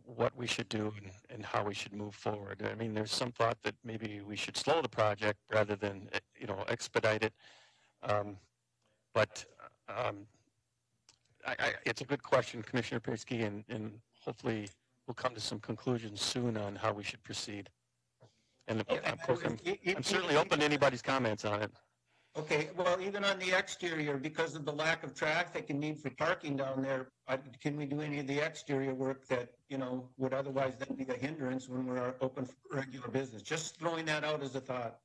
what we should do and how we should move forward. I mean, there's some thought that maybe we should slow the project rather than expedite it, but it's a good question, Commissioner Persky, and hopefully we'll come to some conclusions soon on how we should proceed. And of course, I'm certainly open to anybody's comments on it. Okay, well, even on the exterior, because of the lack of traffic and need for parking down there, can we do any of the exterior work that, would otherwise then be a hindrance when we're open for regular business? Just throwing that out as a thought.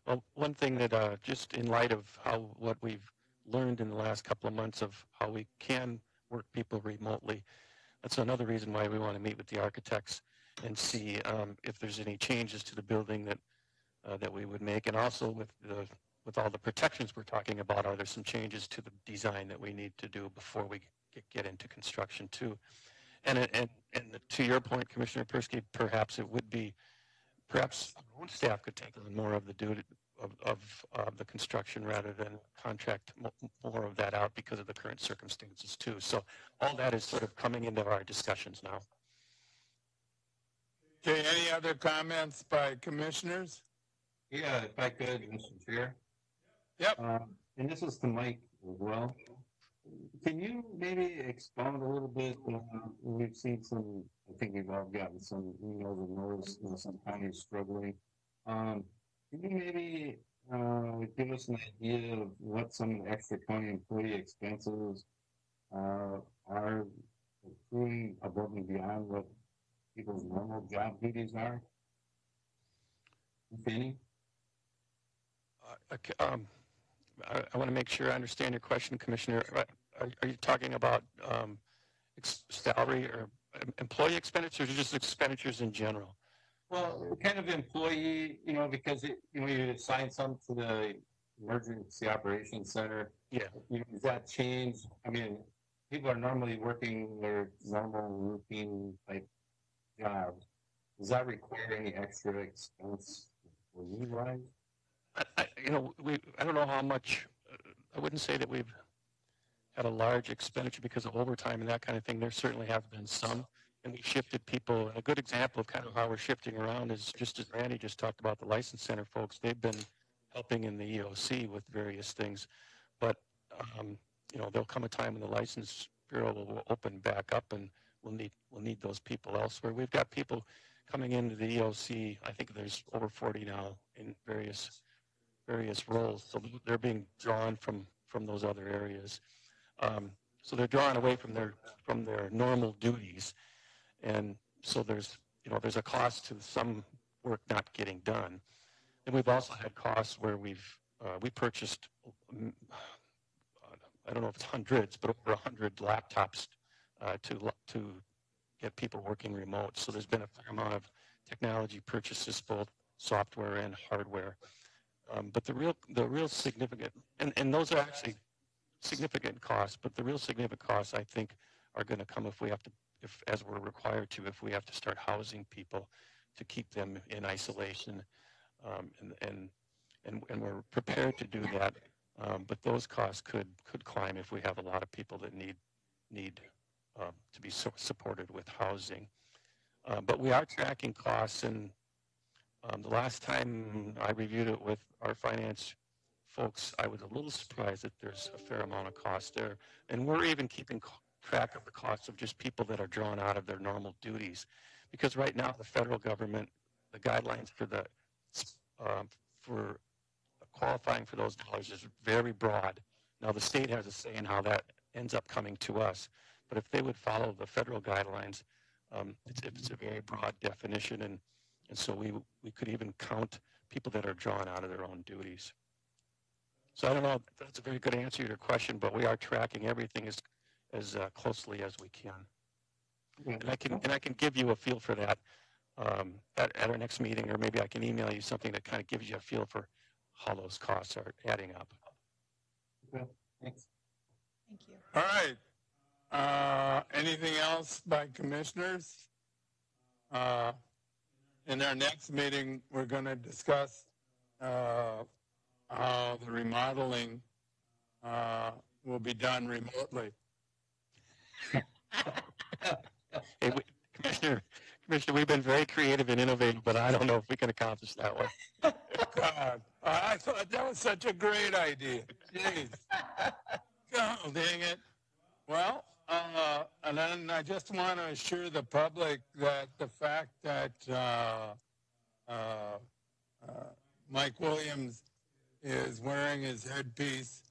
Well, one thing that just in light of what we've learned in the last couple of months of how we can work people remotely, that's another reason why we want to meet with the architects and see if there's any changes to the building that we would make, and also with all the protections we're talking about, are there some changes to the design that we need to do before we get into construction too? And to your point, Commissioner Persky, perhaps our own staff could take on more of the duty, the construction rather than contract more of that out because of the current circumstances too. So all that is sort of coming into our discussions now. Okay, any other comments by commissioners? Yeah, if I could, Mr. Chair. Yep. And this is to Mike as well. Can you maybe expound a little bit? We've seen some, I think we've all gotten some emails and noticed, some counties struggling. Can you maybe give us an idea of what some of the extra county employee expenses are accruing above and beyond what people's normal job duties are? If any? I want to make sure I understand your question, Commissioner. Are you talking about salary or employee expenditures or just expenditures in general? Well, kind of employee, because you assign some to the emergency operations center. Yeah. Does that change? I mean, people are normally working their normal routine type jobs. Does that require any extra expense for you guys? I don't know how much. I wouldn't say that we've had a large expenditure because of overtime and that kind of thing. There certainly have been some, and we shifted people. A good example of kind of how we're shifting around is just as Randy just talked about the license center folks. They've been helping in the EOC with various things, but there'll come a time when the license bureau will open back up, and we'll need those people elsewhere. We've got people coming into the EOC. I think there's over 40 now in various roles, so they're being drawn from those other areas. So they're drawn away from their normal duties, and so there's a cost to some work not getting done. And we've also had costs where we purchased I don't know if it's hundreds, but over 100 laptops to get people working remote. So there's been a fair amount of technology purchases, both software and hardware. But the real significant, and those are actually significant costs, but the real significant costs, I think, are going to come as we're required to, if we have to start housing people to keep them in isolation, and we're prepared to do that. But those costs could climb if we have a lot of people that need to be supported with housing. But we are tracking costs, and the last time I reviewed it with our finance folks, I was a little surprised that there's a fair amount of cost there. And we're even keeping track of the costs of just people that are drawn out of their normal duties. Because right now, the federal government, the guidelines for qualifying for those dollars is very broad. Now, the state has a say in how that ends up coming to us. But if they would follow the federal guidelines, it's a very broad definition, and so we could even count people that are drawn out of their own duties. So I don't know if that's a very good answer to your question, but we are tracking everything as closely as we can. And I can give you a feel for that at our next meeting, or maybe I can email you something that kind of gives you a feel for how those costs are adding up. Okay, thanks. Thank you. All right. Anything else by commissioners? In our next meeting, we're going to discuss how the remodeling will be done remotely. Hey, Commissioner, we've been very creative and innovative, but I don't know if we can accomplish that one. God, I thought that was such a great idea. Jeez. God, dang it. Well, and then I just want to assure the public that the fact that Mike Williams is wearing his headpiece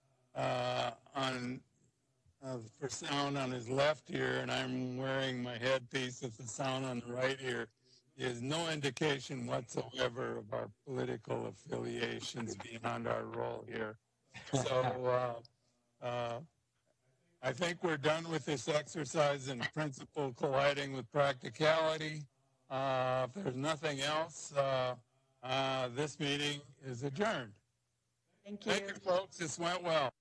for sound on his left ear, and I'm wearing my headpiece with the sound on the right ear, is no indication whatsoever of our political affiliations beyond our role here. So I think we're done with this exercise in principle colliding with practicality. If there's nothing else, this meeting is adjourned. Thank you. Thank you, folks. This went well.